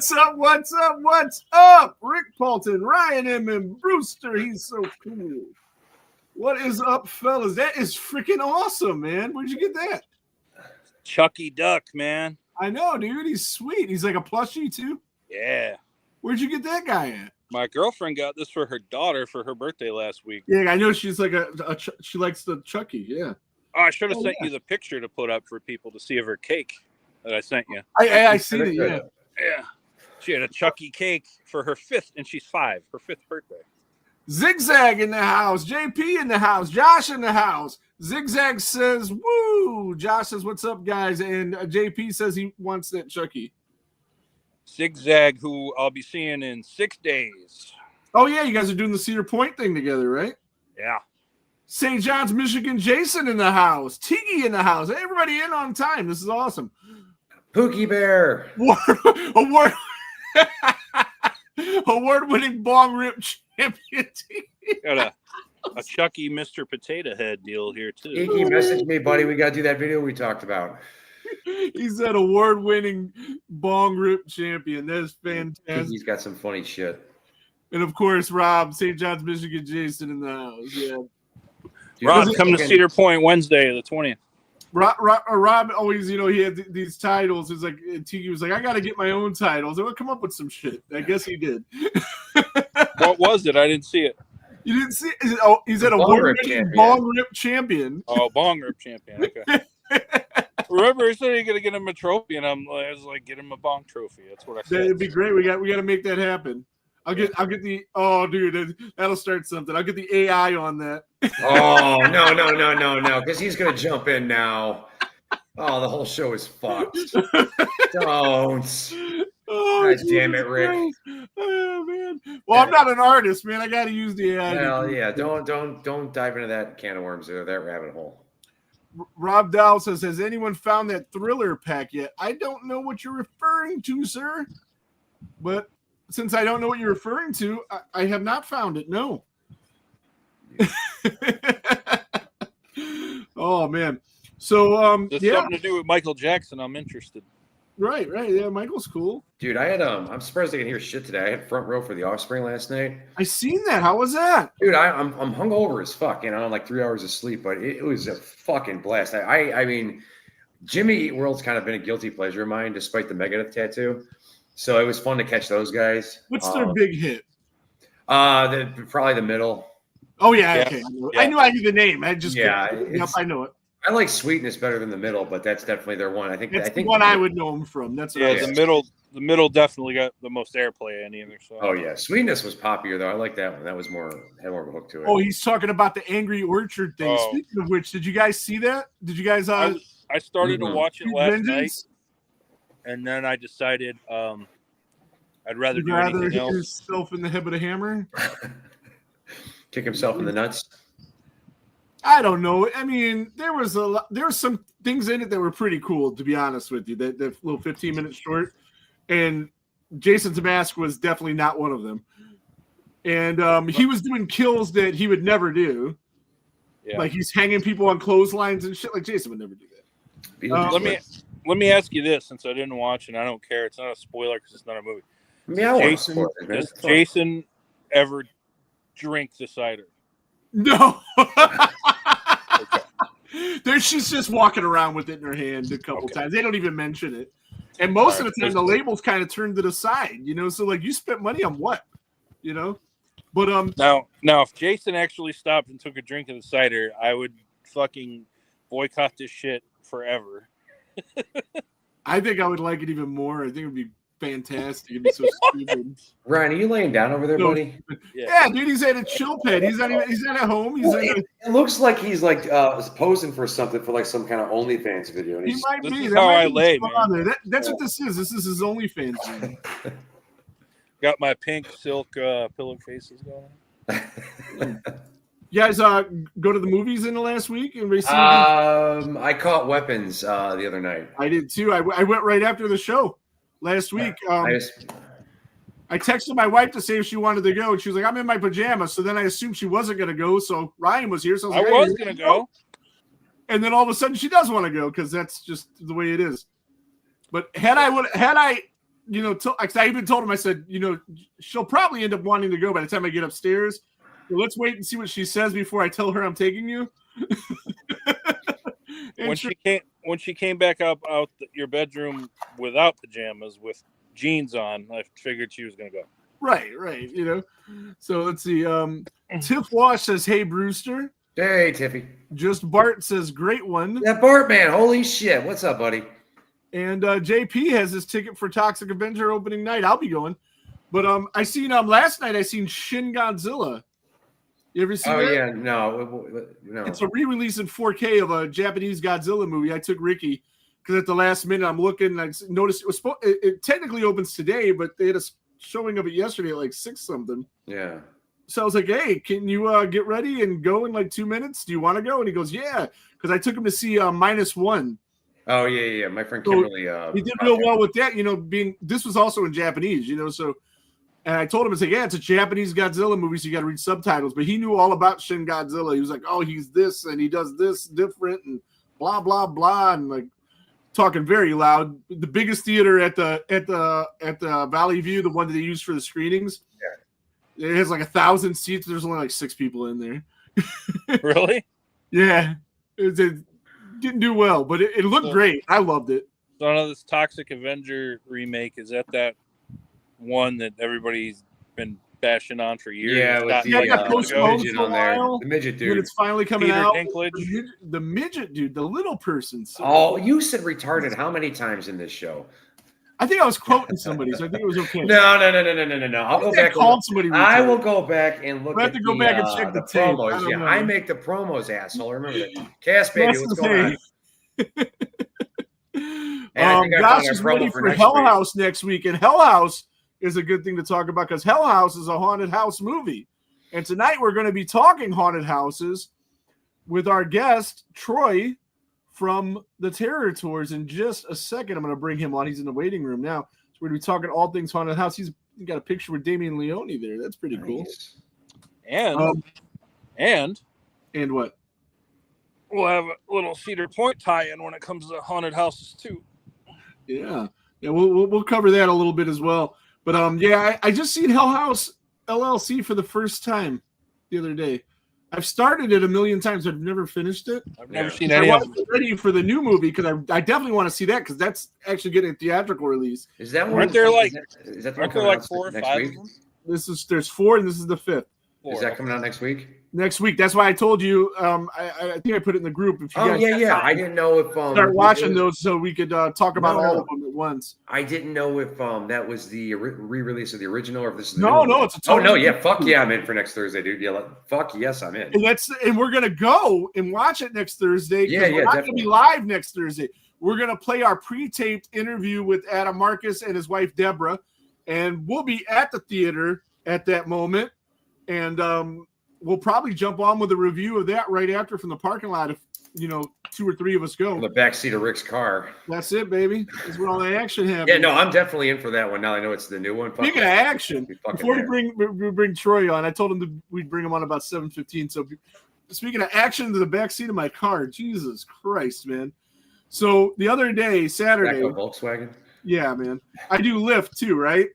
What's up? What's up? What's up? Rick Paulton, Ryan M. and Brewster. He's so cool. What is up, fellas? That is freaking awesome, man. Where'd you get that? Chucky Duck, man. I know, dude. He's sweet. He's like a plushie, too. Yeah. Where'd you get that guy at? My girlfriend got this for her daughter for her birthday last week. Yeah, I know she's like she likes the Chucky, yeah. Oh, I should have sent you the picture to put up for people to see of her cake that I sent you. I see it, yeah. Yeah. She had a Chucky cake for her fifth, and she's 5, her 5th birthday. Zigzag in the house, JP in the house, Josh in the house. Zigzag says, woo. Josh says, what's up, guys? And JP says he wants that Chucky. Zigzag, who I'll be seeing in 6 days. Oh, yeah, you guys are doing the Cedar Point thing together, right? Yeah. St. John's, Michigan, Jason in the house. Tiki in the house. Everybody in on time. This is awesome. Pookie Bear. Award-winning bong rip champion. Got a Chucky Mr. Potato Head deal here, too. Iggy messaged me, buddy. We got to do that video we talked about. He's that award-winning bong rip champion. That's fantastic. He's got some funny shit. And, of course, Rob, St. John's, Michigan, Jason in the house. Yeah. Rob, come to Cedar Point Wednesday, the 20th. Rob always, he had these titles. It's like Tiki was like, I got to get my own titles. I would come up with some shit. I guess he did. What was it? I didn't see it. You didn't see it? Oh, he's at a bong rip champion. Oh, bong rip champion. Okay. Remember, he said you're gonna get him a trophy, and I was like, get him a bong trophy. That's what I said. That'd be great. We got to make that happen. I'll get the dude, that'll start something. I'll get the AI on that. Oh no, because he's gonna jump in now. Oh, the whole show is fucked. Don't. Oh, God damn it, Rick. Christ. Oh man. Well, I'm not an artist, man. I gotta use the AI. Well, yeah, don't dive into that can of worms or that rabbit hole. Rob Dow says, has anyone found that Thriller pack yet? I don't know what you're referring to, sir. But since I don't know what you're referring to, I have not found it. No. Oh, man. So, There's something to do with Michael Jackson. I'm interested. Right. Yeah, Michael's cool. Dude, I had I'm surprised I can hear shit today. I had front row for The Offspring last night. I seen that. How was that? Dude, I'm hungover as fuck, on like 3 hours of sleep, but it was a fucking blast. I mean, Jimmy Eat World's kind of been a guilty pleasure of mine, despite the Megadeth tattoo. So it was fun to catch those guys. What's their big hit? Probably the Middle. Oh yeah. Okay. Yeah. I knew I knew the name. I just I know it. I like Sweetness better than the Middle, but that's definitely their one. I think the one I would know them from. That's the middle definitely got the most airplay in either. So. Oh yeah, Sweetness was popular though. I like that one. That was had more of a hook to it. Oh, he's talking about the Angry Orchard thing. Oh. Speaking of which, did you guys see that? Did you guys? I started to watch it last night, and then I decided I'd rather do anything else. Hit yourself in the head with a hammer. Kick himself in the nuts. I don't know. I mean, there were some things in it that were pretty cool, to be honest with you. That little 15-minute short, and Jason Tamask was definitely not one of them. And he was doing kills that he would never do. Yeah. Like he's hanging people on clotheslines and shit. Like Jason would never do that. Let me ask you this, since I didn't watch and I don't care. It's not a spoiler because it's not a movie. Does Jason ever drink the cider? No. She's just walking around with it in her hand a couple times. They don't even mention it. And most of the time, the label's kind of turned to the side, So, like, you spent money on what? But now, if Jason actually stopped and took a drink of the cider, I would fucking boycott this shit forever. I think I would like it even more. I think it would be fantastic. It'd be so stupid. Ryan, are you laying down over there, buddy? Yeah, dude, he's at a chill pad. He's not at home. It looks like he's like posing for something for like some kind of OnlyFans video. And he might be. This is how I lay, man. That's what this is. This is his OnlyFans video. Got my pink silk pillowcases going. You guys go to the movies in the last week? I caught Weapons the other night. I did too. I went right after the show last week. I texted my wife to say if she wanted to go, and she was like, I'm in my pajamas. So then I assumed she wasn't going to go. So Ryan was here. So I was going to go. And then all of a sudden she does want to go because that's just the way it is. But had I I even told him, I said, she'll probably end up wanting to go by the time I get upstairs. So let's wait and see what she says before I tell her I'm taking you. When she came back out your bedroom without pajamas with jeans on, I figured she was going to go. Right. So let's see. Tiff Wash says, "Hey Brewster." Hey Tiffy. Just Bart says, "Great one." That Bart man, holy shit! What's up, buddy? And JP has his ticket for Toxic Avenger opening night. I'll be going. But I seen last night. I seen Shin Godzilla. You ever seen that? Oh yeah, no. It's a re-release in 4K of a Japanese Godzilla movie. I took Ricky because at the last minute I'm looking. And I noticed it technically opens today, but they had a showing of it yesterday at like 6 something. Yeah. So I was like, "Hey, can you get ready and go in like 2 minutes? Do you want to go?" And he goes, "Yeah," because I took him to see -1. Oh yeah. My friend Kimberly. He did real well with that. This was also in Japanese. So. And I told him, it's a Japanese Godzilla movie, so you got to read subtitles. But he knew all about Shin Godzilla. He was like, "Oh, he's this, and he does this different, and blah blah blah," and like talking very loud. The biggest theater at the Valley View, the one that they use for the screenings, it has like 1,000 seats. There's only like 6 people in there. Really? Yeah, it didn't do well, but it looked great. I loved it. So I know this Toxic Avenger remake is that one that everybody's been bashing on for years. Yeah, it got postponed midget for a on there. while. The midget dude. But it's finally coming Peter out. Dinklage. The midget dude, the little person. Oh, you said retarded how many times in this show? I think I was quoting somebody, so I think it was okay. No. I'll go back. Somebody I will go back and look. I have to go back and check the tape. promos. I make the promos, asshole. Remember that. Cass, baby, what's going on? Josh is ready for Hell House next week, and Hell House is a good thing to talk about because Hell House is a haunted house movie. And tonight we're going to be talking haunted houses with our guest, Troy, from the Terror Tours. In just a second, I'm going to bring him on. He's in the waiting room now. So we're going to be talking all things haunted house. He's got a picture with Damian Leone there. That's pretty cool. And what? We'll have a little Cedar Point tie-in when it comes to haunted houses too. Yeah, we'll cover that a little bit as well. But I just seen Hell House LLC for the first time the other day. I've started it a million times. I've never finished it. I've never seen any of them. I'm ready for the new movie because I definitely want to see that because that's actually getting a theatrical release. Is that one? Aren't there like 4 or 5 of them? There's 4 and this is the 5th. Is that coming out next week? Next week. That's why I told you. I think I put it in the group. If you guys I didn't know if start watching those so we could talk about all of them at once. I didn't know if that was the re-release of the original or if this is the no. It's a totally fuck yeah, I'm in for next Thursday, dude. Yeah, fuck yes, I'm in. And we're gonna go and watch it next Thursday. We're not gonna be live next Thursday. We're gonna play our pre-taped interview with Adam Marcus and his wife Deborah, and we'll be at the theater at that moment. And we'll probably jump on with a review of that right after from the parking lot if 2 or 3 of us go. In the backseat of Rick's car. That's it, baby. That's where all the action happens. Yeah, no, I'm definitely in for that one. Now I know it's the new one. Speaking of action, before we bring Troy on, I told him we'd bring him on about 7:15. So speaking of action to the backseat of my car, Jesus Christ, man. So the other day, Saturday. Back Volkswagen? Yeah, man. I do Lyft too, right?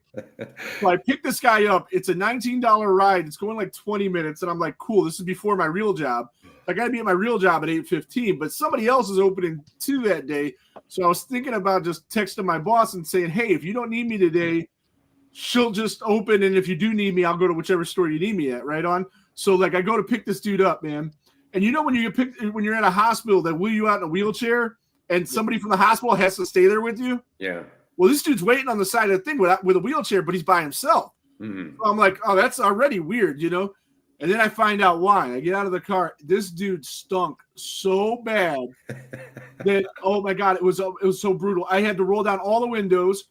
So I picked this guy up. It's a $19 ride. It's going like 20 minutes. And I'm like, cool, this is before my real job. I got to be at my real job at 8:15, but somebody else is opening too that day. So I was thinking about just texting my boss and saying, hey, if you don't need me today, she'll just open. And if you do need me, I'll go to whichever store you need me at, right on? So like I go to pick this dude up, man. And when you're at a hospital, they wheel you out in a wheelchair and somebody from the hospital has to stay there with you. Yeah. Well, this dude's waiting on the side of the thing with a wheelchair, but he's by himself. Mm-hmm. So I'm like, oh, that's already weird, And then I find out why. I get out of the car. This dude stunk so bad that, oh my God, it was so brutal. I had to roll down all the windows.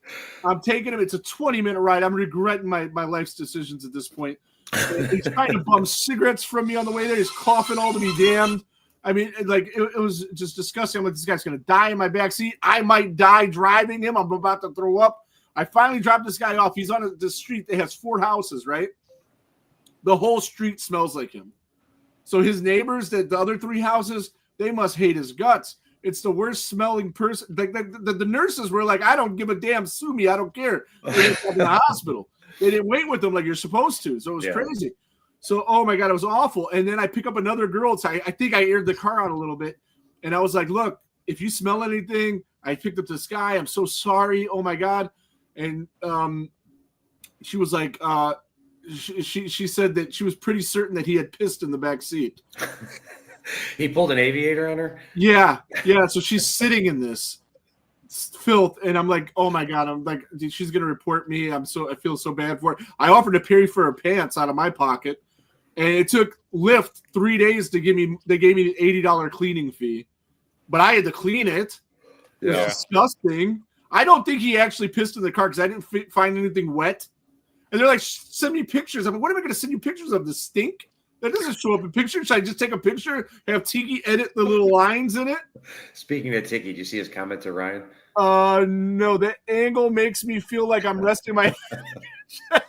I'm taking him. It's a 20-minute ride. I'm regretting my life's decisions at this point. He's trying to bum cigarettes from me on the way there. He's coughing all to be damned. I mean, it was just disgusting. I'm like, this guy's going to die in my backseat. I might die driving him. I'm about to throw up. I finally dropped this guy off. He's on the street that has 4 houses, right? The whole street smells like him. So his neighbors, the other 3 houses, they must hate his guts. It's the worst smelling person. Like the nurses were like, I don't give a damn, sue me, I don't care. They in the hospital. They didn't wait with them like you're supposed to. So it was crazy. So, oh my God, it was awful. And then I pick up another girl. So I think I aired the car out a little bit. And I was like, look, if you smell anything, I picked up this guy. I'm so sorry. Oh my God. And she was like, she said that she was pretty certain that he had pissed in the back seat. He pulled an aviator on her? Yeah. So she's sitting in this filth, and I'm like, oh my God, I'm like, dude, she's gonna report me. I feel so bad for her. I offered to pay for her pants out of my pocket, and it took Lyft 3 days to give me. They gave me the $80 cleaning fee, but I had to clean it. It was disgusting. I don't think he actually pissed in the car because I didn't find anything wet. And they're like, send me pictures. I'm like, what am I going to send you pictures of? The stink? That doesn't show up in pictures. Should I just take a picture, have Tiki edit the little lines in it? Speaking of Tiki, did you see his comment to Ryan? No, that angle makes me feel like I'm resting my head.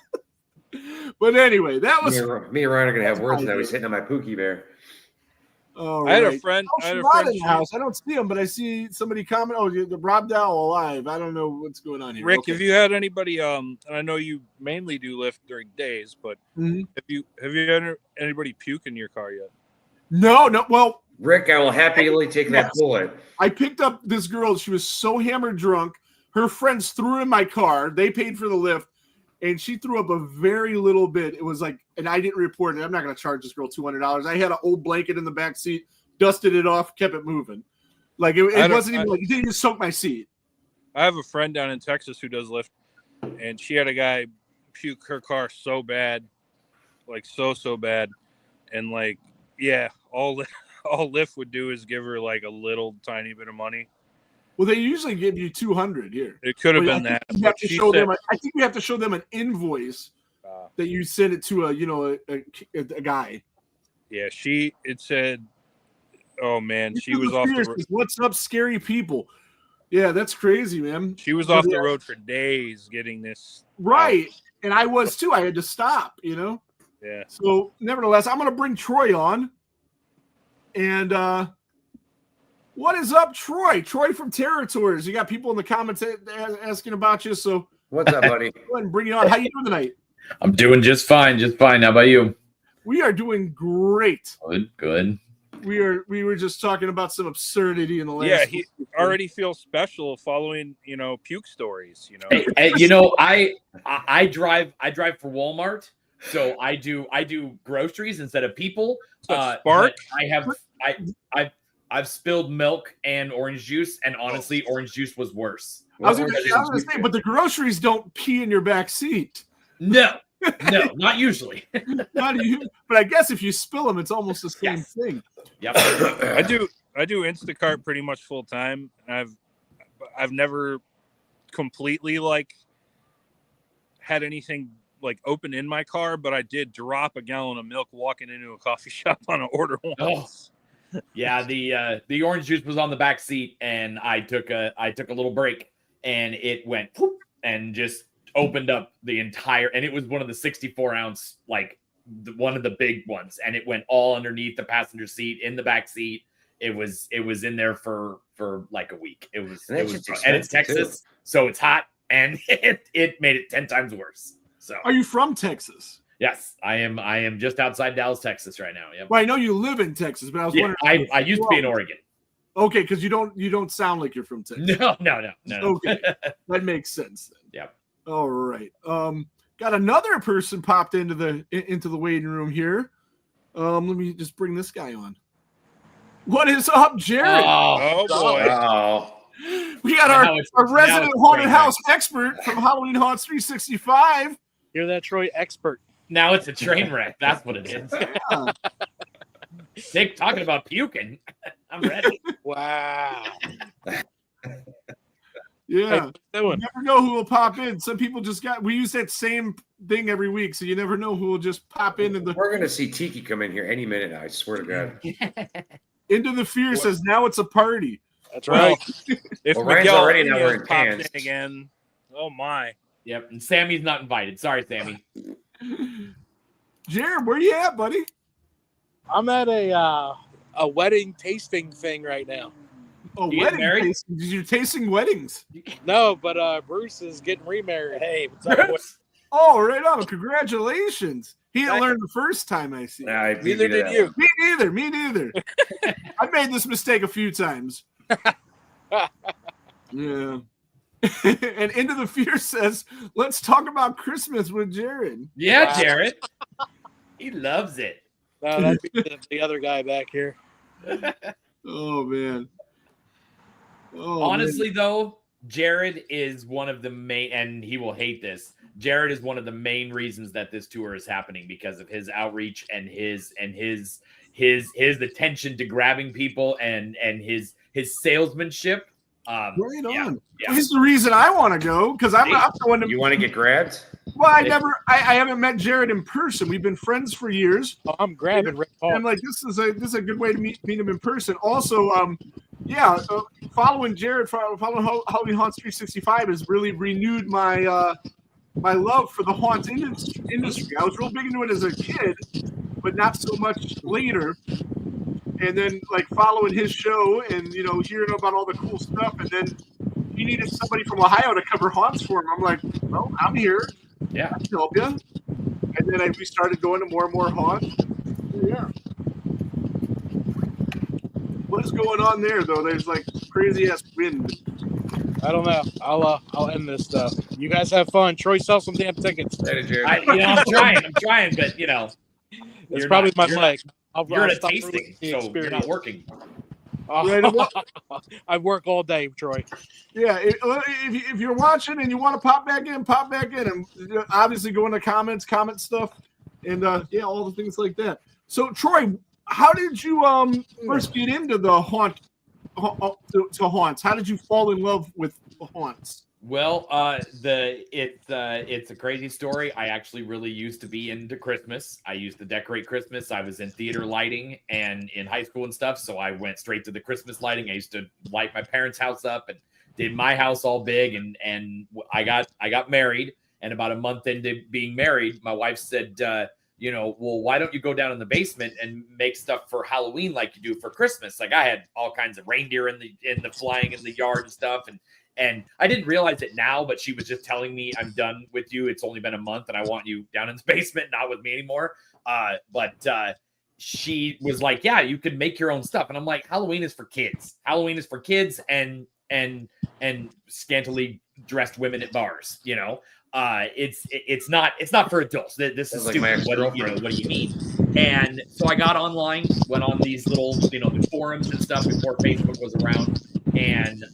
But anyway, that was... Me and Ryan are going to have words now. He's hitting on my Pookie Bear. I had a friend. In the house. I don't see him, but I see somebody comment. Oh, the Rob Dow alive. I don't know what's going on here. Rick, have you had anybody? And I know you mainly do lift during days, but have you had anybody puke in your car yet? No. Well, Rick, I will happily take that bullet. I picked up this girl. She was so hammered drunk. Her friends threw her in my car. They paid for the lift. And she threw up a very little bit. It was like, and I didn't report it. I'm not going to charge this girl $200. I had an old blanket in the back seat, dusted it off, kept it moving. Like it wasn't even like it didn't even soak my seat. I have a friend down in Texas who does lift, and she had a guy puke her car so bad, like so bad, and like all Lyft would do is give her like a little tiny bit of money. Well, they usually give you $200 here. It could have been that. I think we have to show them an invoice that you send it to a guy. Yeah, it said, oh man, she was off the road. What's up, scary people? Yeah, that's crazy, man. She was off the road for days getting this. Right, and I was too. I had to stop, Yeah. So, nevertheless, I'm going to bring Troy on, and what is up, Troy? Troy from Territories. You got people in the comments asking about you. So what's up, buddy? Go ahead and bring you on. How you doing tonight? I'm doing just fine. How about you? We are doing great. Good. We were just talking about some absurdity in the last. Yeah, he already feels special following puke stories. I drive for Walmart, so I do groceries instead of people. Spark. I've spilled milk and orange juice, and honestly, orange juice was worse. I was going to say, but the groceries don't pee in your back seat. No, not usually. Not you, but I guess if you spill them, it's almost the same thing. Yep. I do Instacart pretty much full time. I've never completely had anything open in my car, but I did drop a gallon of milk walking into a coffee shop on an order once. Yeah, the orange juice was on the back seat, and I took a little break, and it went poof, and just opened up the entire, and it was one of the 64-ounce, one of the big ones, and it went all underneath the passenger seat in the back seat. It was in there for like a week. It was and it's Texas, so it's hot, and it made it 10 times worse. So, are you from Texas? Yes, I am just outside Dallas, Texas right now. Yep. Well, I know you live in Texas, but I was wondering. I used to be in Oregon. Okay, because you don't sound like you're from Texas. No. Okay, that makes sense then. Yep. All right. Got another person popped into the waiting room here. Let me just bring this guy on. What is up, Jared? Oh boy. Oh. We got our resident haunted house expert from Halloween Haunts 365. You're that Troy expert. Now it's a train wreck. That's what it is. Yeah. Nick talking about puking. I'm ready. Wow. Yeah. You never know who will pop in. Some people we use that same thing every week, so you never know who will just pop in. We're going to see Tiki come in here any minute now, I swear to God. Into the Fear says, now it's a party. That's right. If Ryan's Miguel already now wearing pops in pants. again, oh my. Yep, and Sammy's not invited. Sorry, Sammy. Jared, where you at, buddy? I'm at a wedding tasting thing right now. Oh, You getting wedding married? tasting. You're tasting weddings. No, but Bruce is getting remarried. Hey, what's up, boy? Oh, right on. Congratulations. He didn't Thank learn the first time, I see. Nah, I beat Neither me to did that you. one. Me neither. Me neither. I made this mistake a few times. Yeah. And Into the Fear says, let's talk about Christmas with Jared. Yeah, Wow. Jared. He loves it. No, that'd be the other guy back here. Oh, man. Oh, Honestly, though, Jared is one of the main, and he will hate this. Jared is one of the main reasons that this tour is happening because of his outreach and his attention to grabbing people and his salesmanship. Right yeah, on. yeah. He's the reason I want to go because I'm going to. You want to get grabbed? Well, I haven't met Jared in person. We've been friends for years. Oh, I'm grabbing Rick And Paul. I'm like, this is a good way to meet him in person. Also, following Jared, following Halloween Haunts 365 has really renewed my my love for the haunts industry. I was real big into it as a kid, but not so much later. And then like following his show and hearing about all the cool stuff, and then he needed somebody from Ohio to cover haunts for him. I'm like, well, I'm here. Yeah. I can help you. And then we started going to more and more haunts. Yeah. What is going on there though? There's like crazy ass wind. I don't know. I'll end this stuff. You guys have fun. Troy, sell some damn tickets. Later, Jared. I'm trying, but It's you're probably not- my you're leg. you're at a stop tasting, ruining the so you're not experience. working. I work all day, Troy. Yeah, if you're watching and you want to pop back in, and obviously go into comments, comment stuff, and all the things like that. So, Troy, how did you first get into the haunts? How did you fall in love with the haunts? Well, it's a crazy story. I actually really used to be into Christmas. I used to decorate Christmas. I was in theater lighting and in high school and stuff, so I went straight to the Christmas lighting. I used to light my parents' house up and did my house all big. And I got married, and about a month into being married, my wife said, well, why don't you go down in the basement and make stuff for Halloween like you do for Christmas? Like I had all kinds of reindeer in the flying in the yard and stuff, and I didn't realize it now, but she was just telling me, I'm done with you. It's only been a month and I want you down in the basement, not with me anymore. But she was like, yeah, you could make your own stuff. And I'm like, Halloween is for kids. Halloween is for kids and scantily dressed women at bars, it's not for adults. This is Sounds like my stupid. ex-girlfriend. What do you mean? And so I got online, went on these little, the forums and stuff before Facebook was around. And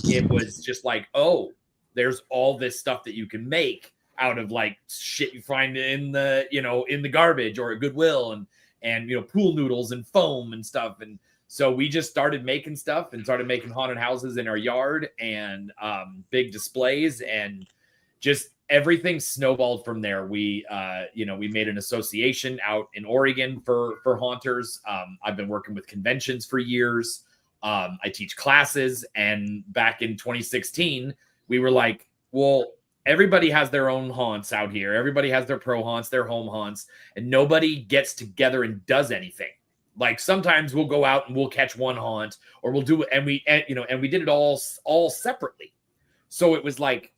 it was just like, oh, there's all this stuff that you can make out of like shit you find in the garbage or at Goodwill and pool noodles and foam and stuff. And so we just started making stuff and started making haunted houses in our yard and big displays, and just everything snowballed from there. We made an association out in Oregon for haunters. I've been working with conventions for years. I teach classes, and back in 2016, we were like, well, everybody has their own haunts out here. Everybody has their pro haunts, their home haunts, and nobody gets together and does anything. Like sometimes we'll go out and we'll catch one haunt, or we'll do it, and we did it all separately. So it was like,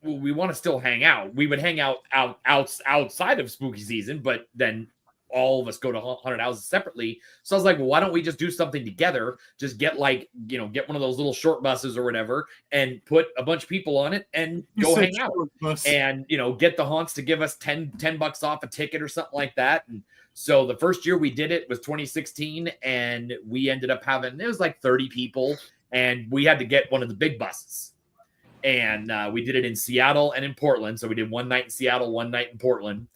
well, we want to still hang out. We would hang out outside of spooky season, but then all of us go to haunted houses separately. So I was like, well, why don't we just do something together? Just get get one of those little short buses or whatever and put a bunch of people on it and go hang out and, get the haunts to give us $10 off a ticket or something like that. And so the first year we did it was 2016, and we ended up having, it was like 30 people, and we had to get one of the big buses. And we did it in Seattle and in Portland. So we did one night in Seattle, one night in Portland.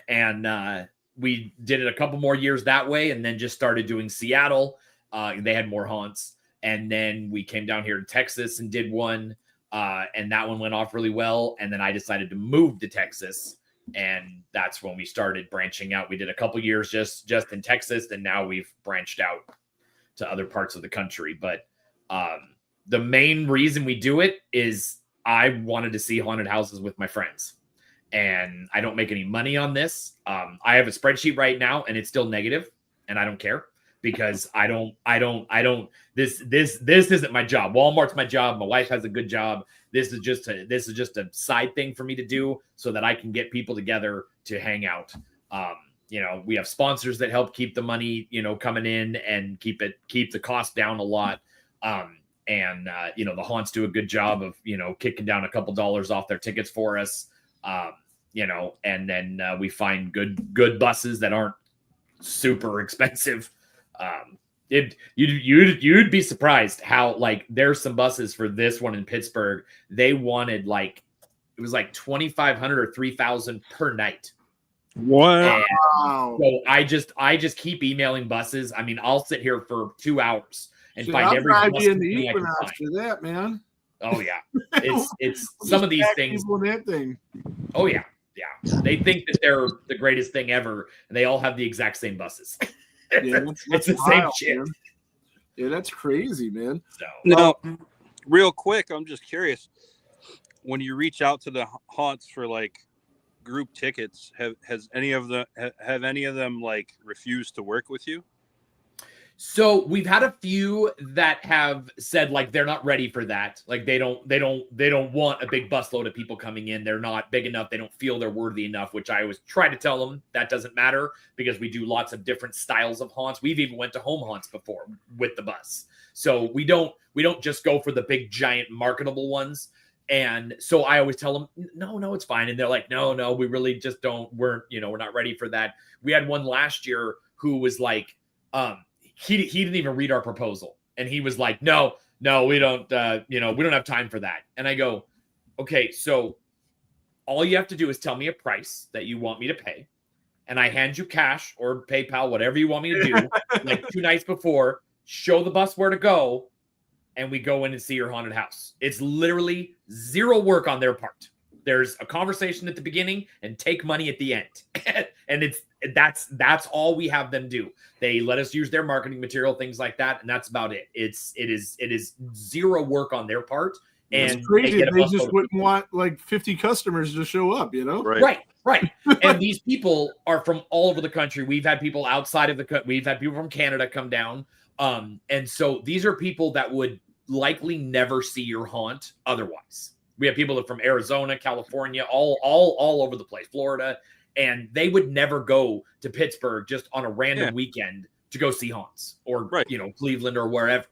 And we did it a couple more years that way, and then just started doing Seattle. They had more haunts. And then we came down here to Texas and did one. And that one went off really well. And then I decided to move to Texas. And that's when we started branching out. We did a couple years just in Texas, and now we've branched out to other parts of the country. But the main reason we do it is I wanted to see haunted houses with my friends. And I don't make any money on this. I have a spreadsheet right now, and it's still negative, and I don't care. because this isn't my job. Walmart's my job. My wife has a good job. This is just a side thing for me to do so that I can get people together to hang out. We have sponsors that help keep the money, coming in and keep the cost down a lot. The Haunts do a good job of, kicking down a couple dollars off their tickets for us. And then we find good buses that aren't super expensive. You'd be surprised how, like, there's some buses for this one in Pittsburgh. They wanted it was like $2,500 or $3,000 per night. Wow. So I just keep emailing buses. I mean, I'll sit here for 2 hours and find every bus in the company I can Equinox find. for that, man. Oh yeah, it's some of these things. That thing. Oh yeah. They think that they're the greatest thing ever, and they all have the exact same buses. Yeah, it's the same shit. Man. Yeah, that's crazy, man. So now, real quick, I'm just curious. When you reach out to the Haunts for like group tickets, have any of them like refused to work with you? So we've had a few that have said like they're not ready for that. Like they don't want a big busload of people coming in. They're not big enough. They don't feel they're worthy enough, which I always try to tell them that doesn't matter because we do lots of different styles of haunts. We've even went to home haunts before with the bus. So we don't just go for the big giant marketable ones. And so I always tell them, no, it's fine. And they're like, no, we really just we're not ready for that. We had one last year who was like, he didn't even read our proposal. And he was like, no, we don't, we don't have time for that. And I go, okay, so all you have to do is tell me a price that you want me to pay. And I hand you cash or PayPal, whatever you want me to do, like 2 nights before, show the bus where to go. And we go in and see your haunted house. It's literally zero work on their part. There's a conversation at the beginning and take money at the end. And that's all we have them do. They let us use their marketing material, things like that. And that's about it. It is zero work on their part. And it's crazy. They just wouldn't want like 50 customers to show up, Right. And these people are from all over the country. We've had people outside of we've had people from Canada come down. And so these are people that would likely never see your haunt otherwise. We have people from Arizona, California, all over the place, Florida, and they would never go to Pittsburgh just on a random weekend to go see haunts or Cleveland or wherever,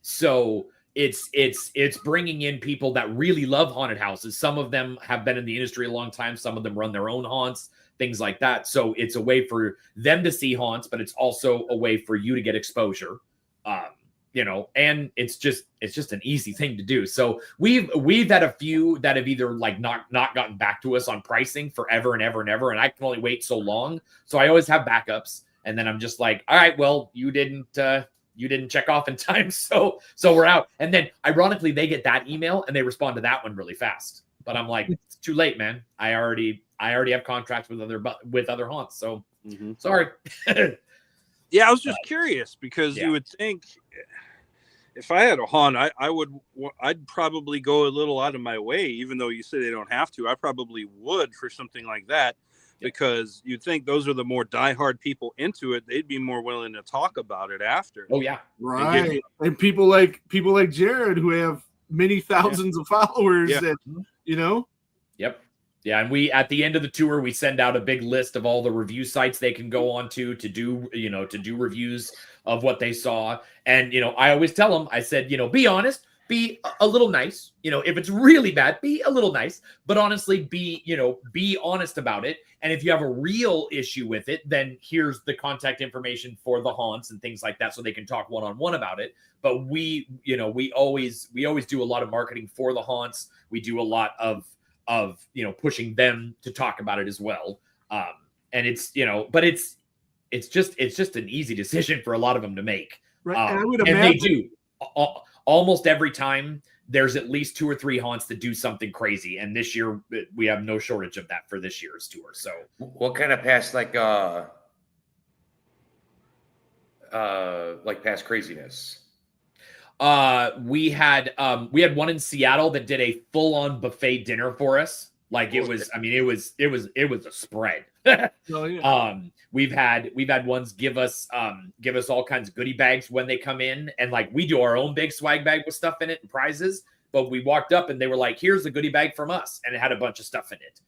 So it's bringing in people that really love haunted houses. Some of them have been in the industry a long time. Some of them run their own haunts, things like that. So it's a way for them to see haunts, but it's also a way for you to get exposure. And it's just an easy thing to do. So we've had a few that have either like not gotten back to us on pricing forever and ever and ever. And I can only wait so long. So I always have backups. And then I'm just like, all right, well, you didn't check off in time. So we're out. And then ironically, they get that email and they respond to that one really fast. But I'm like, it's too late, man. I already have contracts with other haunts. So sorry. Yeah, I was just curious because you would think if I had a haunt, I'd probably go a little out of my way, even though you say they don't have to. I probably would for something like that because you'd think those are the more diehard people into it. They'd be more willing to talk about it after. Oh yeah, right. And people like Jared who have many thousands of followers that Yep. Yeah, and we at the end of the tour we send out a big list of all the review sites they can go on to do reviews of what they saw. And I always tell them, I said, be honest, be a little nice. If it's really bad, be a little nice, but honestly be honest about it. And if you have a real issue with it, then here's the contact information for the haunts and things like that so they can talk one-on-one about it. But we always do a lot of marketing for the haunts. We do a lot of pushing them to talk about it as well. And it's, but it's just an easy decision for a lot of them to make. Right. And I would imagine, and they do almost every time there's at least 2 or 3 haunts that do something crazy. And this year we have no shortage of that for this year's tour. So what kind of past past craziness? We had one in Seattle that did a full-on buffet dinner for us. Like it was a spread. Oh, yeah. We've had ones give us all kinds of goodie bags when they come in, and like we do our own big swag bag with stuff in it and prizes. But we walked up and they were like, "Here's a goodie bag from us," and it had a bunch of stuff in it.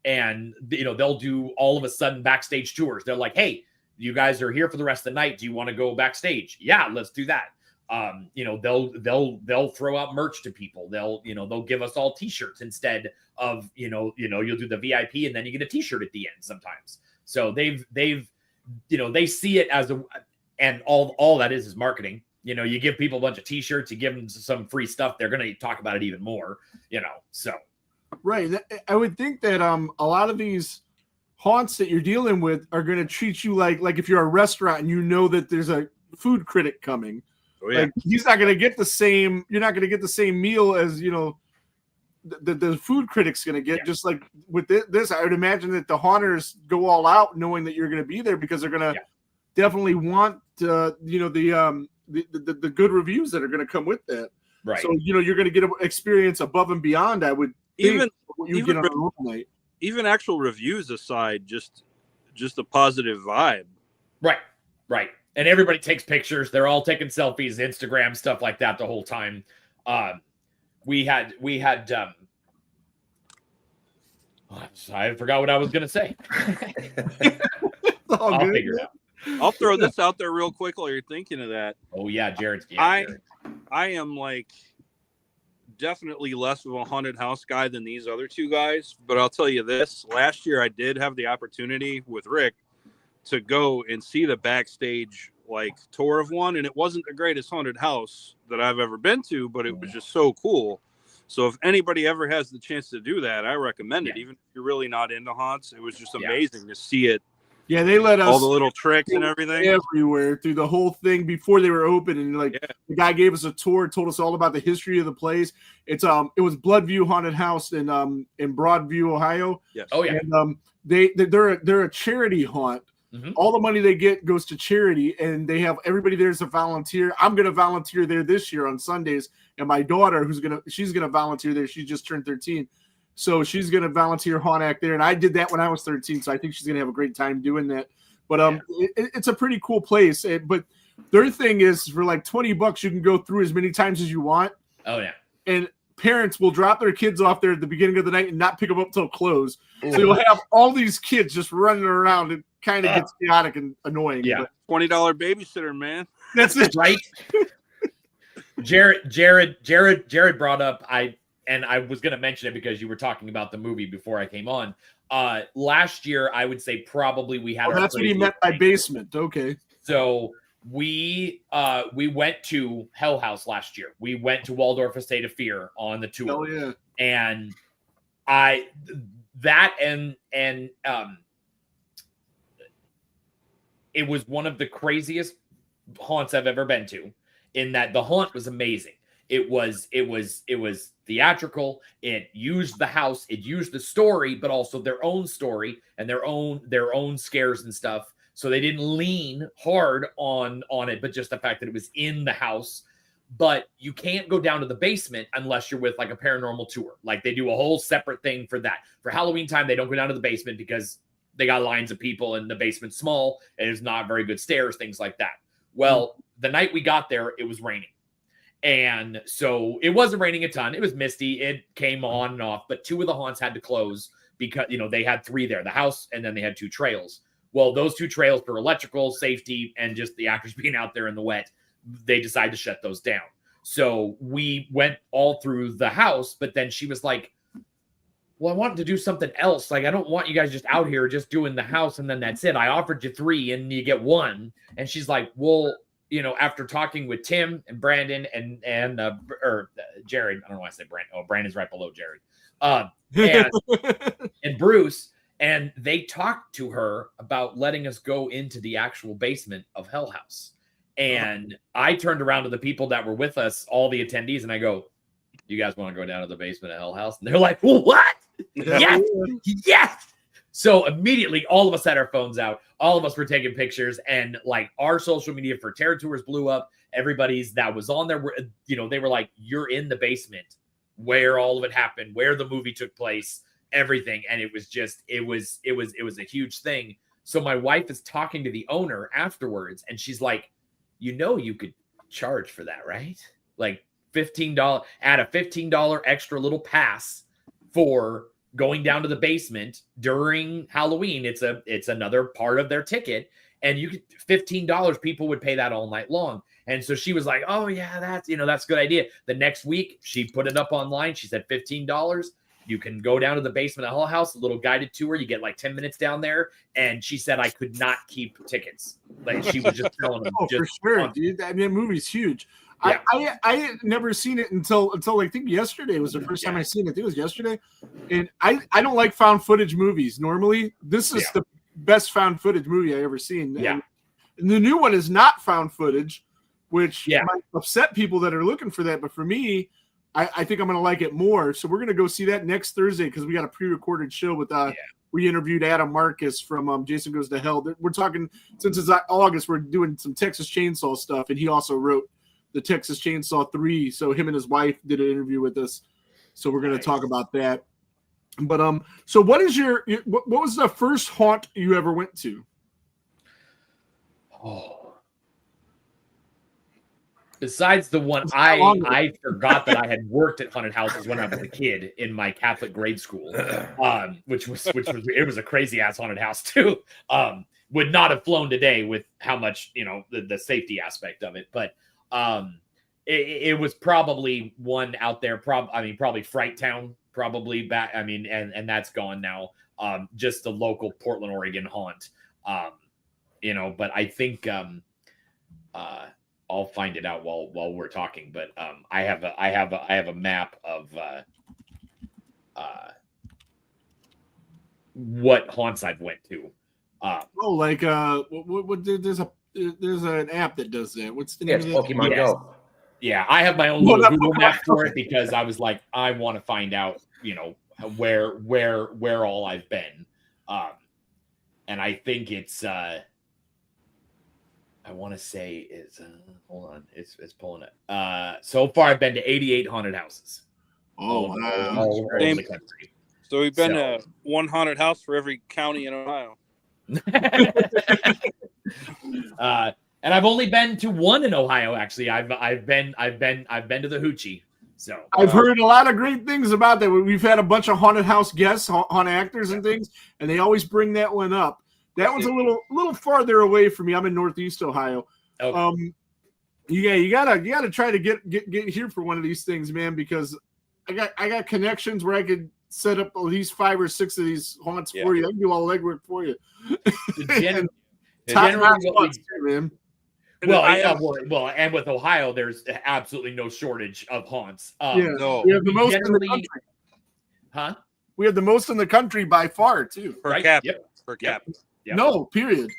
And they'll do all of a sudden backstage tours. They're like, "Hey, you guys are here for the rest of the night. Do you want to go backstage?" Yeah, let's do that. They'll throw out merch to people. They'll give us all t-shirts instead of, you'll do the VIP and then you get a t-shirt at the end sometimes. So they see it as and all that is marketing. You give people a bunch of t-shirts, you give them some free stuff, they're going to talk about it even more, so. Right. I would think that a lot of these haunts that you're dealing with are going to treat you like if you're a restaurant and you know that there's a food critic coming. Oh, yeah. Like he's not going to get the same. You're not going to get the same meal as the food critic's going to get. Yeah. Just like with this, I would imagine that the haunters go all out knowing that you're going to be there because they're going to definitely want the good reviews that are going to come with that. Right. So you're going to get an experience above and beyond. I would think what you get on a normal night. Even actual reviews aside, just a positive vibe. Right. And everybody takes pictures. They're all taking selfies, Instagram, stuff like that the whole time. We had I forgot what I was going to say. I'll figure it out. I'll throw this out there real quick while you're thinking of that. Oh yeah, Jared. I am like definitely less of a haunted house guy than these other two guys, but I'll tell you this. Last year I did have the opportunity with Rick to go and see the backstage tour of one, and it wasn't the greatest haunted house that I've ever been to, but it was just so cool. So if anybody ever has the chance to do that, I recommend it. Even if you're really not into haunts, it was just amazing to see it. Yeah, they let us all the little tricks and everything everywhere through the whole thing before they were open, and the guy gave us a tour, told us all about the history of the place. It was Bloodview Haunted House in Broadview, Ohio. Yes. Oh yeah. And they're a charity haunt. Mm-hmm. All the money they get goes to charity, and they have everybody there as a volunteer. I'm going to volunteer there this year on Sundays, and my daughter, she's going to volunteer there. She just turned 13, so she's going to volunteer haunt act there. And I did that when I was 13, so I think she's going to have a great time doing that. But it's a pretty cool place. But their thing is for like $20, you can go through as many times as you want. Oh yeah, and parents will drop their kids off there at the beginning of the night and not pick them up till close. Ooh. So you'll have all these kids just running around. It kind of gets chaotic and annoying. Yeah, $20 babysitter, man. That's it, right? Jared brought up I was going to mention it because you were talking about the movie before I came on. Last year, I would say probably we had. That's what he meant by basement. Okay, so. We went to Hell House last year. We went to Waldorf Estate of Fear on the tour. Oh yeah. And it was one of the craziest haunts I've ever been to, in that the haunt was amazing. It was theatrical. It used the house, it used the story, but also their own story and their own scares and stuff. So they didn't lean hard on it, but just the fact that it was in the house. But you can't go down to the basement unless you're with like a paranormal tour. Like they do a whole separate thing for that. For Halloween time, they don't go down to the basement because they got lines of people and the basement's small and there's not very good stairs, things like that. Well, the night we got there, it was raining. And so it wasn't raining a ton. It was misty. It came on and off, but two of the haunts had to close because, they had three there, the house, and then they had two trails. Well, those two trails for electrical, safety, and just the actors being out there in the wet, they decided to shut those down. So we went all through the house, but then she was like, well, I wanted to do something else. Like, I don't want you guys just out here just doing the house and then that's it. I offered you 3 and you get 1. And she's like, well, after talking with Tim and Brandon and Jared, I don't know why I said Brandon. Oh, Brandon's right below Jared. And Bruce. And they talked to her about letting us go into the actual basement of Hell House. And I turned around to the people that were with us, all the attendees, and I go, you guys want to go down to the basement of Hell House? And they're like, what? Yes. Yes. So immediately, all of us had our phones out. All of us were taking pictures. And like our social media for Terror Tours blew up. Everybody's that was on there, were, they were like, you're in the basement where all of it happened, where the movie took place. everything. And it was a huge thing. So my wife is talking to the owner afterwards, and she's like, you could charge for that, right? Like $15, add a $15 extra little pass for going down to the basement during Halloween. It's another part of their ticket. And you could $15, people would pay that all night long. And so she was like, oh yeah, that's a good idea. The next week she put it up online. She said $15. You can go down to the basement of Hull House, a little guided tour. You get like 10 minutes down there. And she said I could not keep tickets. Like she was just telling them. For sure, dude. I mean, that movie's huge. Yeah. I had never seen it until I think yesterday was the first time I seen it. I think it was yesterday. And I don't like found footage movies normally. This is the best found footage movie I ever seen. Yeah. And the new one is not found footage, which might upset people that are looking for that. But for me, I think I'm going to like it more. So we're going to go see that next Thursday because we got a pre-recorded show with we interviewed Adam Marcus from Jason Goes to Hell. We're talking, since it's August, we're doing some Texas Chainsaw stuff, and he also wrote the Texas Chainsaw 3. So him and his wife did an interview with us. So we're going to talk about that. But so what is what was the first haunt you ever went to? Oh, besides the one I forgot that I had worked at haunted houses when I was a kid in my Catholic grade school, which was a crazy ass haunted house too. Would not have flown today with how much the safety aspect of it, but it was probably one out there. Probably Fright Town. Probably back. I mean, and that's gone now. Just the local Portland, Oregon haunt. But I think I'll find it out while we're talking. But I have a map of what haunts I've went to. There's an app that does that. What's the name? It's Pokemon Go. Yeah, I have my own little Google map for it because I was like, I want to find out, where all I've been. And I think it's I want to say is hold on, it's pulling it. So far I've been to 88 haunted houses. All over the country. So we've been to one haunted house for every county in Ohio. And I've only been to one in Ohio. Actually, I've been to the Hoochie. So I've heard a lot of great things about that. We've had a bunch of haunted house guests, haunted actors, and things, and they always bring that one up. That one's a little farther away from me. I'm in Northeast Ohio. Okay. You gotta try to get here for one of these things, man, because I got connections where I could set up at least 5 or 6 of these haunts for you. I can do all the legwork for you. Man. And with Ohio, there's absolutely no shortage of haunts. No. We have the most in the country. Huh? We have the most in the country by far, too. Per capita. Per capita. Yep. No, period.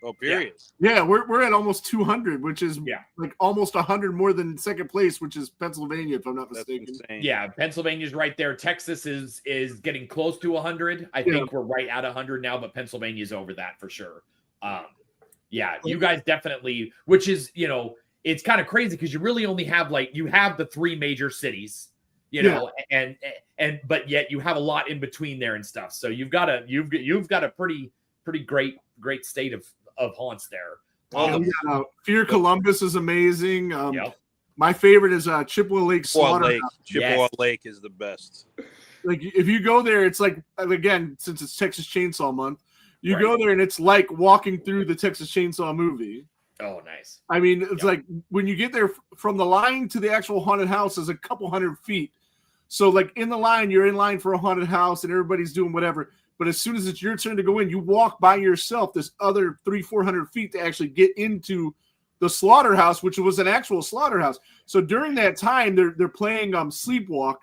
Oh, period. Yeah, we're at almost 200, which is like almost 100 more than second place, which is Pennsylvania, if I'm not mistaken. Yeah, Pennsylvania's right there. Texas is getting close to 100. I think we're right at 100 now, but Pennsylvania's over that for sure. You guys definitely, which is, it's kind of crazy because you really only have you have the 3 major cities, but yet you have a lot in between there and stuff. So you've got a pretty great state of haunts there. Fear Columbus is amazing. My favorite is Chippewa Lake Slaughterhouse. Chippewa Lake is the best. Like if you go there, it's like, again, since it's Texas Chainsaw Month, you go there and it's like walking through the Texas Chainsaw movie. Oh, nice. I mean, it's like when you get there from the line to the actual haunted house is a couple hundred feet. So like in the line, you're in line for a haunted house and everybody's doing whatever. But as soon as it's your turn to go in, you walk by yourself this other 300-400 feet to actually get into the slaughterhouse, which was an actual slaughterhouse. So during that time, they're playing Sleepwalk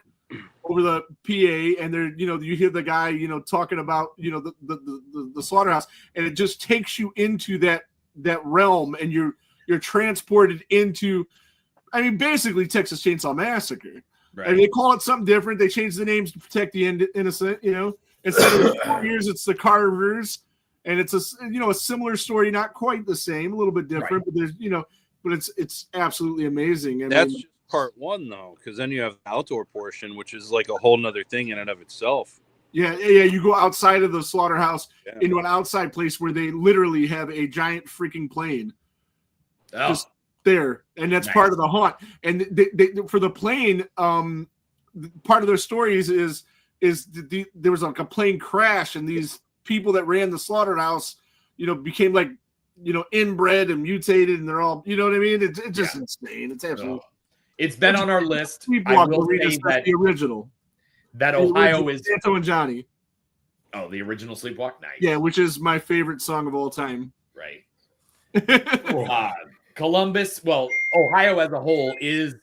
over the PA, and they're you hear the guy talking about the slaughterhouse, and it just takes you into that realm, and you're transported into, I mean, basically Texas Chainsaw Massacre. Right. And they call it something different. They change the names to protect the innocent. Instead of the 4 years, it's the Carvers, and it's a similar story, not quite the same, a little bit different, but there's but it's absolutely amazing. And that's just part 1 though, because then you have the outdoor portion, which is like a whole nother thing in and of itself. Yeah. You go outside of the slaughterhouse Yeah. into an outside place where they literally have a giant freaking plane just there, and that's Nice. part of the haunt. And they for the plane, part of their stories is there was like a plane crash, and these people that ran the slaughterhouse, became like, inbred and mutated, and they're all, you know what I mean? It's just insane. It's absolutely. It's been on our list. I Sleepwalk will Burritos, say that's the original. that The Ohio original is Santo and Johnny. the original Sleepwalk. Nice. Yeah, which is my favorite song of all time. Right. Columbus, Ohio as a whole is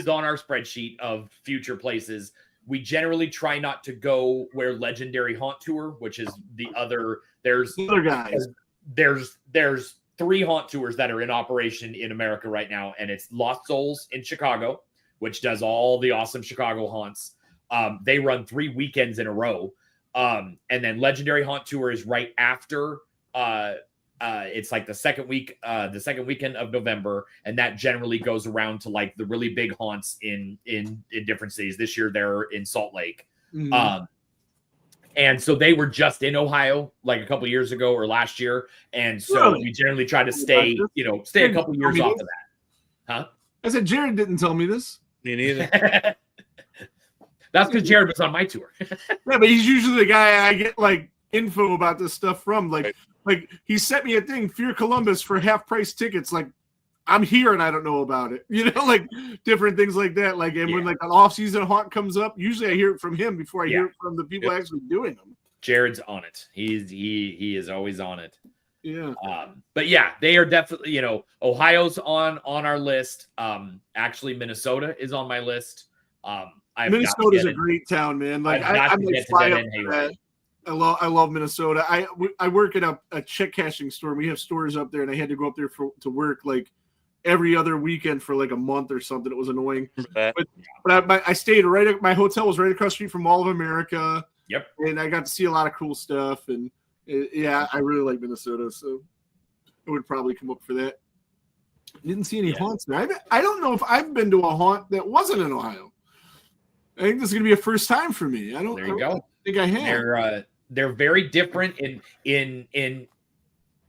on our spreadsheet of future places. We generally try not to go where Legendary Haunt Tour, which is the other. There's Other guys. There's 3 haunt tours that are in operation in America right now, and it's Lost Souls in Chicago, which does all the awesome Chicago haunts. They run 3 weekends in a row, and then Legendary Haunt Tour is right after. It's like the second weekend of November, and that generally goes around to like the really big haunts in different cities. This year they're in Salt Lake. Mhm. And so they were just in Ohio like a couple years ago or last year. And so Really? we generally try to stay a couple years off of that. I said, Jared didn't tell me this. Me neither. That's because Jared was on my tour. Yeah, but he's usually the guy I get like info about this stuff from. Like he sent me a thing, Fear Columbus for half price tickets. Like, I'm here and I don't know about it. Like different things like that. Like, and when like an off-season haunt comes up, usually I hear it from him before I hear it from the people actually doing them. Jared's on it. He is always on it. Yeah. But yeah, they are definitely, Ohio's on our list. Actually, Minnesota is on my list. Minnesota's a great town, man. Like I might fly up to that. I love Minnesota. I work at a check cashing store. We have stores up there, and I had to go up there to work like every other weekend for like a month or something. It was annoying. But I stayed my hotel was right across the street from Mall of America. Yep. And I got to see a lot of cool stuff. And I really like Minnesota, so it would probably come up for that. Didn't see any haunts there. I don't know if I've been to a haunt that wasn't in Ohio. I think this is going to be a first time for me. I don't think I have. They're very different in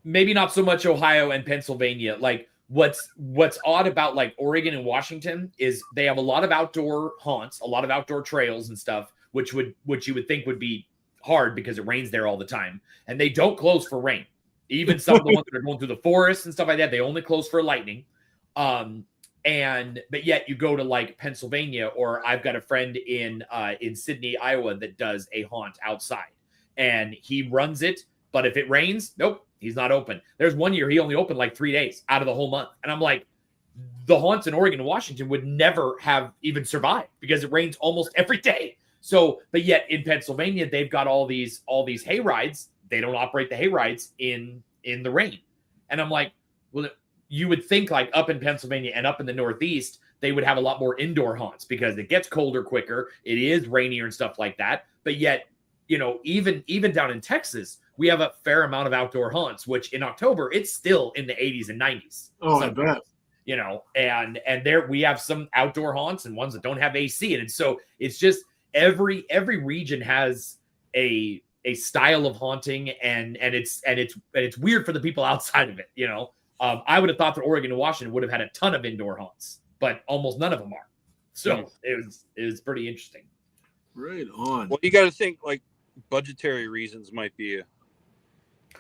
maybe not so much Ohio and Pennsylvania. Like what's odd about like Oregon and Washington is they have a lot of outdoor haunts, a lot of outdoor trails and stuff, which you would think would be hard because it rains there all the time. And they don't close for rain. Even some of the ones that are going through the forest and stuff like that, they only close for lightning. But yet you go to like Pennsylvania, or I've got a friend in Sydney, Iowa that does a haunt outside, and he runs it. But if it rains, nope, he's not open. There's one year he only opened like 3 days out of the whole month, and I'm like, the haunts in Oregon and Washington would never have even survived because it rains almost every day. So, but yet in Pennsylvania, they've got all these hay rides. They don't operate the hay rides in the rain, and I'm like, well. You would think like up in Pennsylvania and up in the Northeast, they would have a lot more indoor haunts because it gets colder quicker. It is rainier and stuff like that. But yet, even down in Texas, we have a fair amount of outdoor haunts, which in October, it's still in the 80s and 90s. Oh, I bet. And there we have some outdoor haunts and ones that don't have AC. And so it's just every region has a style of haunting and it's weird for the people outside of it, I would have thought that Oregon and Washington would have had a ton of indoor haunts, but almost none of them are. So it was pretty interesting. Right on. Well, you got to think like budgetary reasons might be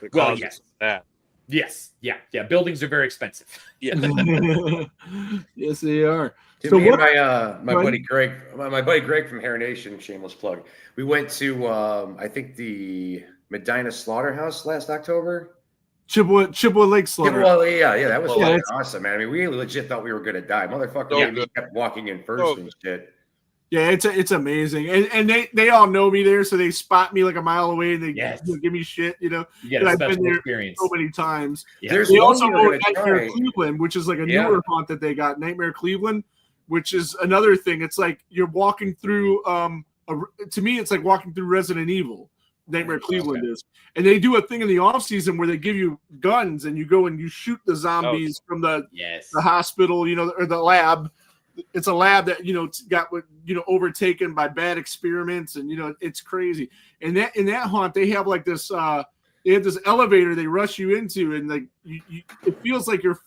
that. Yes. Yeah. Buildings are very expensive. Yeah. Yes, they are. So me and my buddy Greg from Hair Nation, shameless plug. We went to I think the Medina Slaughterhouse last October. Chippewa Lake Slaughterhouse. Yeah, that was fucking awesome, man. I mean, we legit thought we were gonna die, motherfucker. We kept walking in first and shit. Yeah, it's amazing, and they all know me there, so they spot me like a mile away, and they give me shit. You get a special experience so many times. Yeah. They also know Nightmare Cleveland, which is like a newer haunt that they got. Nightmare Cleveland, which is another thing. It's like you're walking through. To me, it's like walking through Resident Evil. Nightmare Cleveland is, and they do a thing in the off season where they give you guns and you go and you shoot the zombies from the hospital, or the lab, it's a lab that got overtaken by bad experiments, and it's crazy. And in that haunt, they have like this they have this elevator they rush you into, and like it feels like you're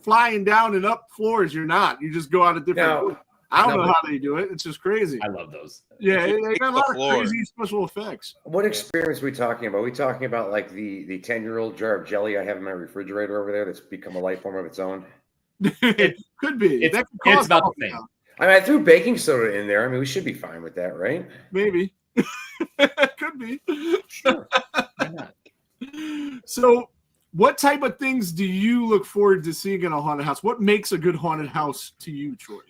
flying down and up floors. You're not. You just go out a different. I don't know how they do it. It's just crazy. I love those. Yeah, they got a lot of crazy special effects. What experience are we talking about? Are we talking about like the 10-year-old jar of jelly I have in my refrigerator over there that's become a life form of its own? It could be. It's about the same. I mean, I threw baking soda in there. I mean, we should be fine with that, right? Maybe. Could be. Sure. Why not? So, what type of things do you look forward to seeing in a haunted house? What makes a good haunted house to you, Troy?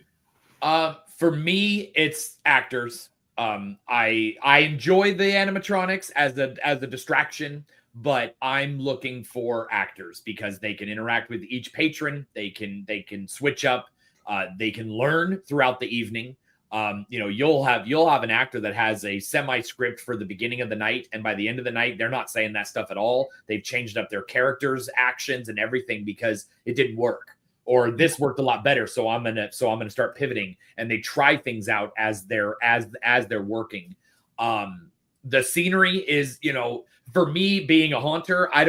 For me, it's actors. I enjoy the animatronics as a distraction, but I'm looking for actors because they can interact with each patron. They can switch up. They can learn throughout the evening. You'll have an actor that has a semi-script for the beginning of the night, and by the end of the night, they're not saying that stuff at all. They've changed up their characters' actions and everything because it didn't work. Or this worked a lot better, so I'm gonna start pivoting, and they try things out as they're working. The scenery is, for me being a haunter, I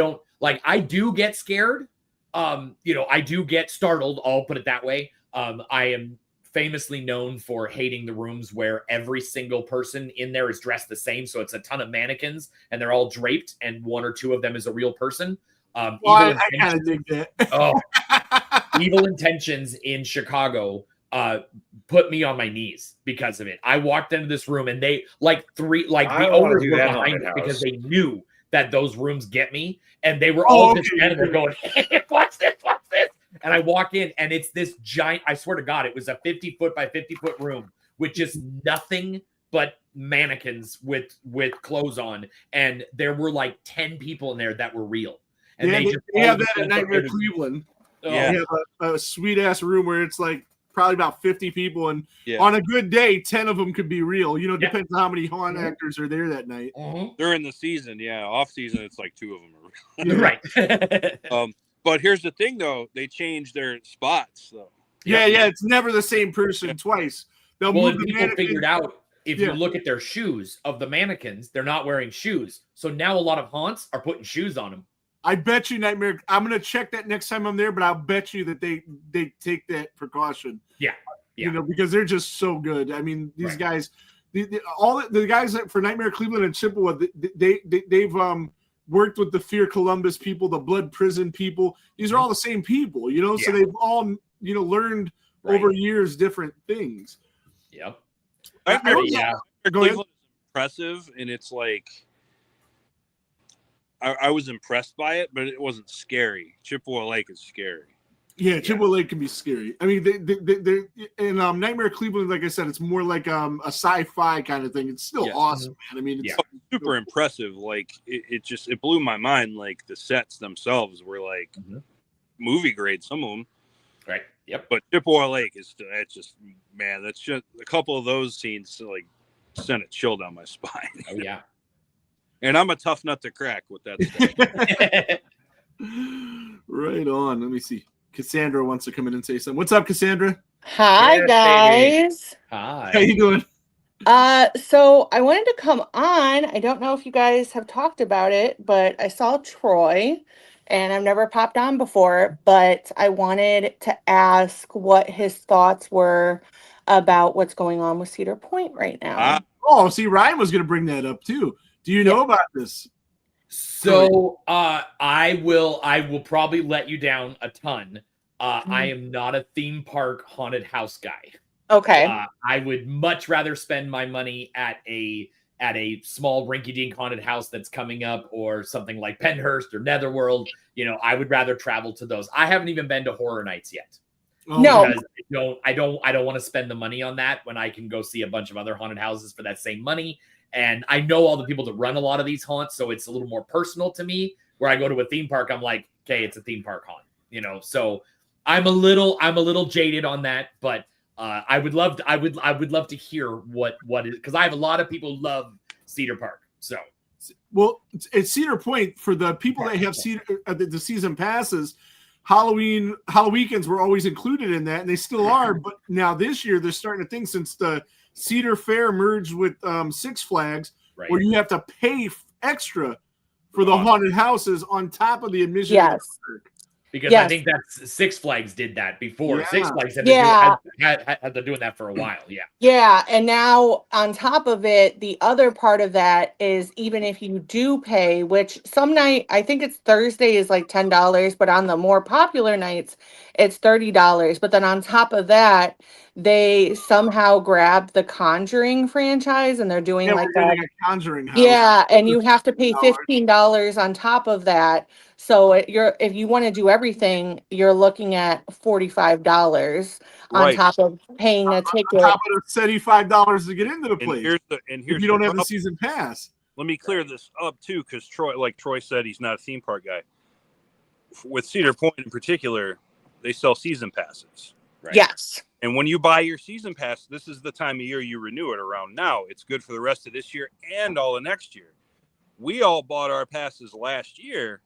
do get scared. I do get startled. I'll put it that way. I am famously known for hating the rooms where every single person in there is dressed the same, so it's a ton of mannequins and they're all draped, and one or two of them is a real person. I kind of dig that. Oh. Evil Intentions in Chicago put me on my knees because of it. I walked into this room and they the owners were behind it because they knew that those rooms get me, and they were all just standing there going, hey, what's this? And I walk in and it's this giant, I swear to God, it was a 50-foot by 50-foot room with just nothing but mannequins with clothes on, and there were like 10 people in there that were real. And they have that at Nightmare Cleveland. Yeah. They have a sweet ass room where it's like probably about 50 people, and on a good day, 10 of them could be real. Depends on how many haunt actors are there that night. During the season, off season, it's like 2 of them are real. Right. But here's the thing, though, they changed their spots, though. Yeah, it's never the same person twice. People figured out, if you look at their shoes of the mannequins, they're not wearing shoes. So now a lot of haunts are putting shoes on them. I bet you Nightmare. I'm gonna check that next time I'm there, but I'll bet you that they take that precaution. Yeah. Because they're just so good. I mean, these guys, all the guys for Nightmare Cleveland and Chippewa, they've worked with the Fear Columbus people, the Blood Prison people. These are all the same people, So they've all learned over years different things. Yep. Cleveland is impressive, and it's like. I was impressed by it, but it wasn't scary. Chippewa Lake is scary. Yeah, Chippewa Lake can be scary. I mean, they in Nightmare Cleveland, like I said, it's more like a sci-fi kind of thing. It's still awesome, man. I mean, it's super impressive. Like it blew my mind. Like the sets themselves were like movie grade. Some of them, right? Yep. But Chippewa Lake that's just a couple of those scenes like sent a chill down my spine. Oh yeah. And I'm a tough nut to crack with that stuff. Right on. Let me see. Cassandra wants to come in and say something. What's up, Cassandra? Hi, guys. Hi. How you doing? So I wanted to come on. I don't know if you guys have talked about it, but I saw Troy, and I've never popped on before, but I wanted to ask what his thoughts were about what's going on with Cedar Point right now. See, Ryan was going to bring that up too. Do you know about this? So I will probably let you down a ton. I am not a theme park haunted house guy. Okay. I would much rather spend my money at a small rinky-dink haunted house that's coming up, or something like Penhurst or Netherworld. I would rather travel to those. I haven't even been to Horror Nights yet. No, because I don't want to spend the money on that when I can go see a bunch of other haunted houses for that same money. And I know all the people that run a lot of these haunts, so it's a little more personal to me. Where I go to a theme park, I'm like, okay, it's a theme park haunt, So I'm a little jaded on that, but I would love to hear what is, because I have a lot of people who love Cedar Park. So, well, it's Cedar Point for the people that have the season passes. Halloween weekends were always included in that, and they still are. But now this year they're starting to think, since the Cedar Fair merged with Six Flags, Right. where you have to pay extra for the haunted houses on top of the admission. Yes. Because Yes. I think that's Six Flags did that before. Yeah. Six Flags had been doing that for a while. Yeah. Yeah, and now on top of it, the other part of that is, even if you do pay, which some night, I think it's Thursday is like $10, but on the more popular nights, it's $30. But then on top of that, they somehow grabbed the Conjuring franchise, and they're doing Yeah, like we're getting that. a Conjuring house. Yeah, and you have to pay $15. $15 on top of that. So if you want to do everything, you're looking at $45 on Right. top of paying a On ticket. top of the $75 to get into the And place. here's If you don't have the season pass. Let me clear this up too, because Troy said, he's not a theme park guy. With Cedar Point in particular, they sell season passes. Right. Yes. And when you buy your season pass, this is the time of year you renew it around now. It's good for the rest of this year and all of next year. We all bought our passes last year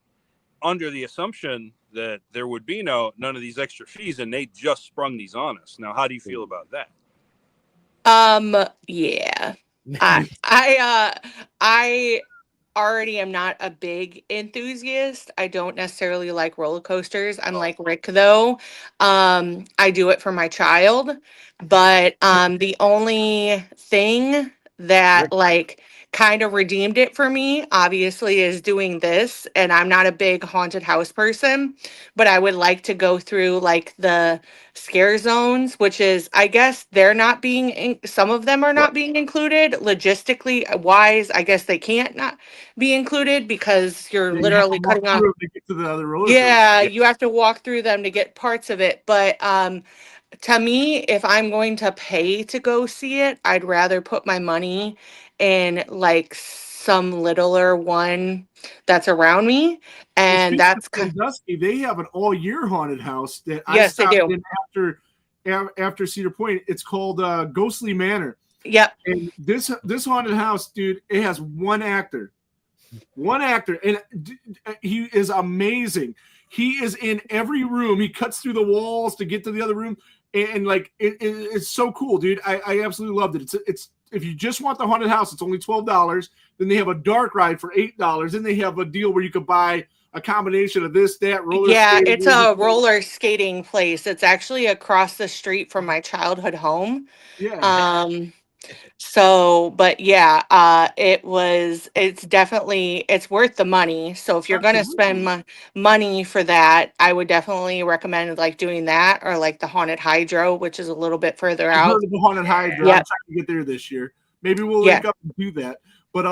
under the assumption that there would be none of these extra fees, and they just sprung these on us. Now, how do you feel about that? Yeah. I already am not a big enthusiast. I don't necessarily like roller coasters. I'm like Rick though. I do it for my child, but the only thing that like kind of redeemed it for me, obviously, is doing this. And I'm not a big haunted house person, but I would like to go through like the scare zones, which is, I guess they're not being, some of them are not being included logistically wise. I guess they can't not be included because you're You literally have to walk cutting off. through it to get to the other roller Yeah, Yeah. you have to walk through them to get parts of it. But to me, if I'm going to pay to go see it, I'd rather put my money in like some littler one that's around me. And that's kind Sandusky. They have an all-year haunted house that I Yes, they stopped do. in after Cedar Point. It's called Ghostly Manor. Yep. And this haunted house, dude, it has one actor, and he is amazing. He is in every room. He cuts through the walls to get to the other room, and like it's so cool, dude. I absolutely loved it. It's if you just want the haunted house, it's only $12. Then they have a dark ride for $8. Then they have a deal where you could buy a combination of this, that, roller. Yeah, skating, it's a roller skating place. It's actually across the street from my childhood home. Yeah. So, but yeah, it's definitely, it's worth the money. So if you're going to spend money for that, I would definitely recommend like doing that, or like the Haunted Hydro, which is a little bit further I've out. heard of the haunted Hydra. Yeah. I'm trying to get there this year. Maybe we'll Yeah. link up and do that. But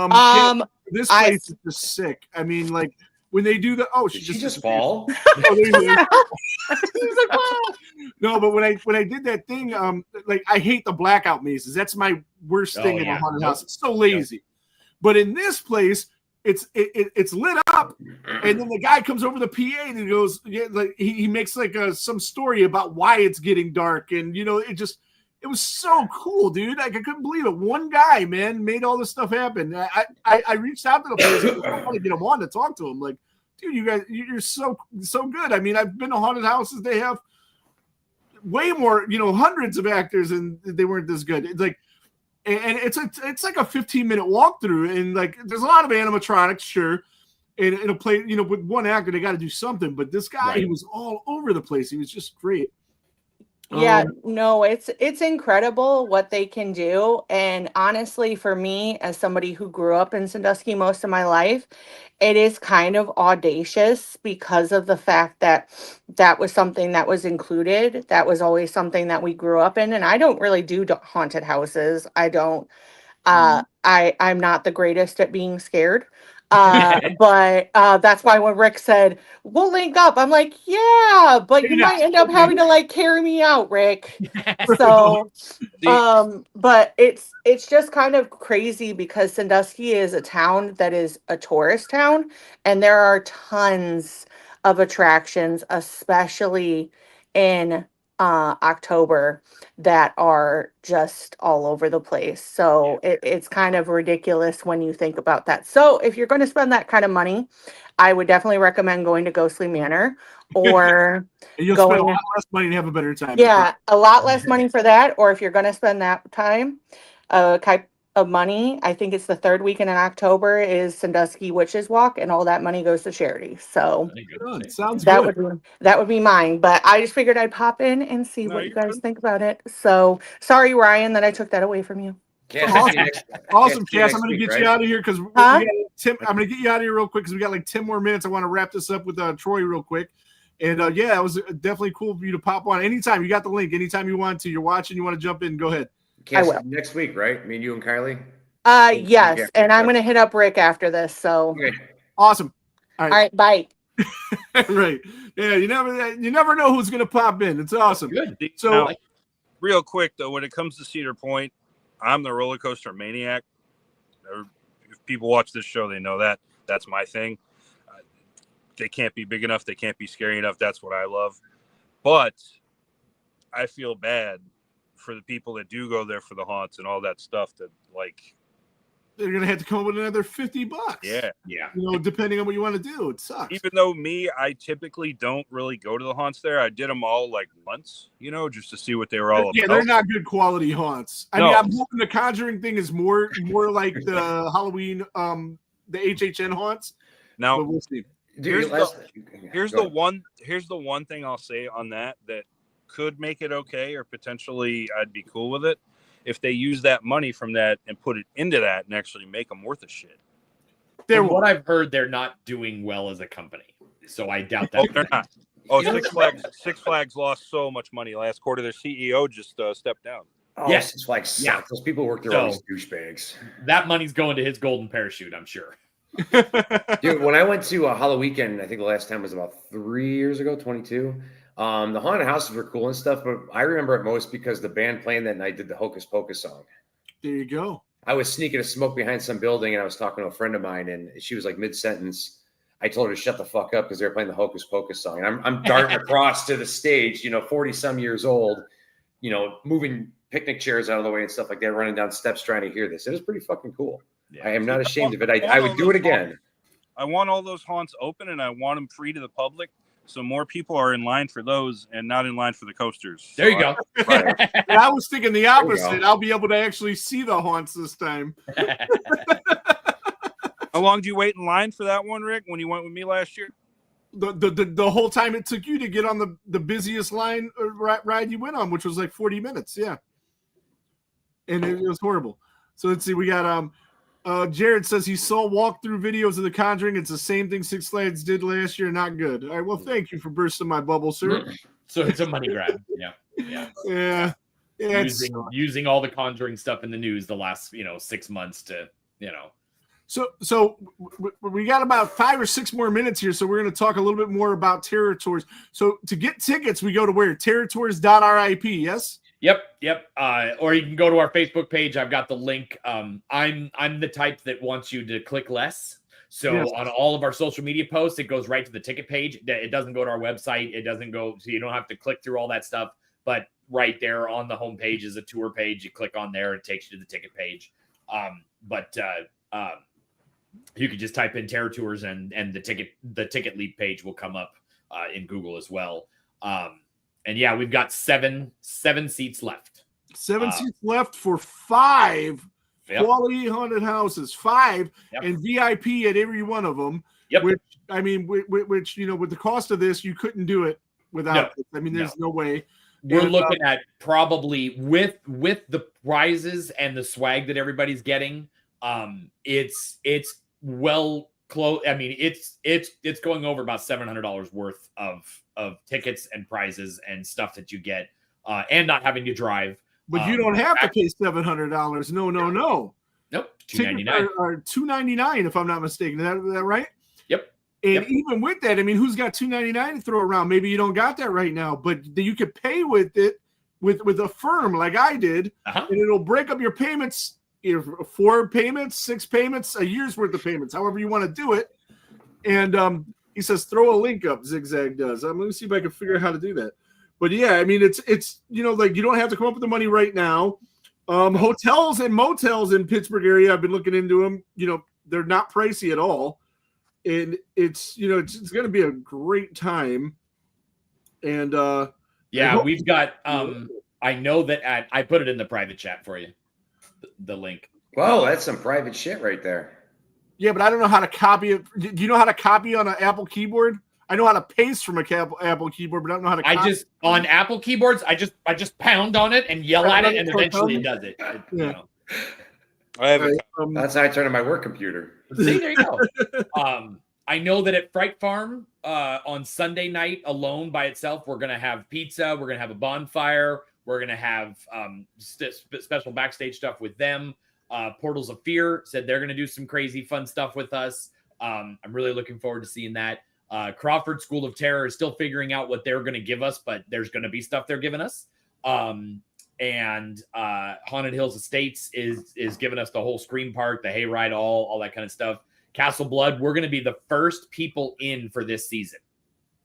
this I- place is just sick. I mean, like when they do the Did she just fall? Oh, there you go. He's like, "Wow." No, but when I did that thing, like I hate the blackout mazes. That's my worst thing in a haunted house. It's so lazy. But in this place, it's lit up, and then the guy comes over the PA and he goes, yeah, like he makes like some story about why it's getting dark, and you know, it was so cool, dude. Like I couldn't believe it. One guy, man, made all this stuff happen. I reached out to the place. I want to get him on to talk to him. Like, dude, you guys, you're so good. I mean, I've been to haunted houses. They have way more, hundreds of actors, and they weren't this good. It's like, and it's like a 15-minute walkthrough, and like there's a lot of animatronics, sure. And it'll play, with one actor, they got to do something. But this guy, he was all over the place. He was just great. Yeah, no, it's incredible what they can do. And honestly, for me, as somebody who grew up in Sandusky most of my life, it is kind of audacious because of the fact that that was something that was included. That was always something that we grew up in. And I don't really do haunted houses. I don't. I'm not the greatest at being scared. But that's why when Rick said we'll link up, I'm like, yeah, but you might end up having to like carry me out, Rick. So but it's just kind of crazy because Sandusky is a town that is a tourist town, and there are tons of attractions, especially in October, that are just all over the place. So it's kind of ridiculous when you think about that. So if you're going to spend that kind of money, I would definitely recommend going to Ghostly Manor, or And you'll spend a going. lot less money and have a better time. Yeah, a lot less money for that. Or if you're going to spend that time, type of money, I think it's the third weekend in October is Sandusky Witches Walk, and all that money goes to charity. So Good. Sounds that good. would be mine. But I just figured I'd pop in and see No, what you you're guys good. think about it. So sorry, Ryan, that I took that away from you. Cass, Awesome. see you next- Awesome, see you Cass. next I'm going to week, get right? you out of here because Huh? I'm going to get you out of here real quick because we got like 10 more minutes. I want to wrap this up with Troy real quick. And it was definitely cool for you to pop on anytime. You got the link anytime you want to. You're watching, you want to jump in, go ahead. Cass, will. next week, right? Me and you and Kylie. Yes, Yeah. and I'm going to hit up Rick after this. So, Okay. Awesome. all right, bye. Right. Yeah, you never know who's going to pop in. It's awesome. Good. So Now, real quick though, when it comes to Cedar Point, I'm the roller coaster maniac. If people watch this show, they know that. That's my thing. They can't be big enough. They can't be scary enough. That's what I love. But I feel bad for the people that do go there for the haunts and all that stuff that like they're going to have to come up with another $50. yeah. Depending on what you want to do. It sucks. Even though I typically don't really go to the haunts there. I did them all like once, just to see what they were all Yeah, about. they're not good quality haunts. I No. mean, I'm hoping the Conjuring thing is more like the Halloween, the HHN haunts. Now, But we'll see. Dude, here's go the one thing I'll say on that could make it okay, or potentially I'd be cool with it if they use that money from that and put it into that and actually make them worth a shit. From what I've heard, they're not doing well as a company, so I doubt that. Oh, they're not. Oh, Six Flags lost so much money last quarter. Their CEO just stepped down. Oh, Yes. it's like Yeah. those people work there So- all these douchebags. That money's going to his golden parachute, I'm sure. Dude, when I went to Halloween weekend, I think the last time was about 3 years ago, 22. The haunted houses were cool and stuff, but I remember it most because the band playing that night did the Hocus Pocus song. There you go. I was sneaking a smoke behind some building, and I was talking to a friend of mine, and she was like mid-sentence. I told her to shut the fuck up because they were playing the Hocus Pocus song. And I'm darting across to the stage, 40-some years old, moving picnic chairs out of the way and stuff like that, running down steps trying to hear this. It was pretty fucking cool. Yeah. I am not ashamed of it. I would do it again. I want all those haunts open and I want them free to the public, so more people are in line for those and not in line for the coasters. There you go. Right. And I was thinking the we opposite. go. I'll be able to actually see the haunts this time. How long do you wait in line for that one, Rick, when you went with me last year? The whole time it took you to get on the busiest line ride you went on, which was like 40 minutes. Yeah. And it was horrible. So let's see. We got Jared says he saw walkthrough videos of The Conjuring. It's the same thing Six Flags did last year. Not good. All right. Well, thank you for bursting my bubble, sir. So it's a money grab. Yeah. Yeah. Yeah. Using all the Conjuring stuff in the news the last 6 months to So we got about 5 or 6 more minutes here, so we're going to talk a little bit more about Terror Tours. So to get tickets, we go to where? terrortours.rip, yes? Yep. Or you can go to our Facebook page. I've got the link. I'm the type that wants you to click less. So Yes. on all of our social media posts, it goes right to the ticket page. It doesn't go to our website. It doesn't go, so you don't have to click through all that stuff. But right there on the homepage is a tour page. You click on there, it takes you to the ticket page. You could just type in Terror Tours and the ticket leap page will come up in Google as well. And yeah, we've got seven seats left. 7 seats left for 5 Yep. quality haunted houses, 5 Yep. and VIP at every one of them. Yep. Which I mean, with the cost of this, you couldn't do it without it. I mean, there's no way. We're And, looking at probably with the prizes and the swag that everybody's getting. It's well close. I mean, it's going over about $700 worth of tickets and prizes and stuff that you get, and not having to drive. But you don't have to pay $700. No. Nope, Tickets $299. are $299 if I'm not mistaken. Is that right? Yep. And Yep. even with that, I mean, who's got $299 to throw around? Maybe you don't got that right now, but you could pay with it with a firm like I did, Uh-huh. and it'll break up your payments, 4 payments, 6 payments, a year's worth of payments, however you want to do it. And he says, throw a link up, Zigzag does. I'm going to see if I can figure out how to do that. But yeah, I mean, it's like you don't have to come up with the money right now. Hotels and motels in Pittsburgh area, I've been looking into them. They're not pricey at all. And it's going to be a great time. And Yeah, we've got. I know that I put it in the private chat for you. The link. Whoa, that's some private shit right there. yeah, but I don't know how to copy it. Do you know how to copy on an Apple keyboard? I know how to paste from a Apple keyboard, but I don't know how to copy. On Apple keyboards, I just pound on it and yell at it, and eventually it does it. You know. I have it. That's how I turn on my work computer. See, there you go. I know that at Fright Farm on Sunday night alone by itself, we're going to have pizza. We're going to have a bonfire. We're going to have special backstage stuff with them. Portals of Fear said they're going to do some crazy fun stuff with us. I'm really looking forward to seeing that. Crawford School of Terror is still figuring out what they're going to give us, but there's going to be stuff they're giving us. And Haunted Hills Estates is giving us the whole Scream Park, the Hayride, all that kind of stuff. Castle Blood, we're going to be the first people in for this season.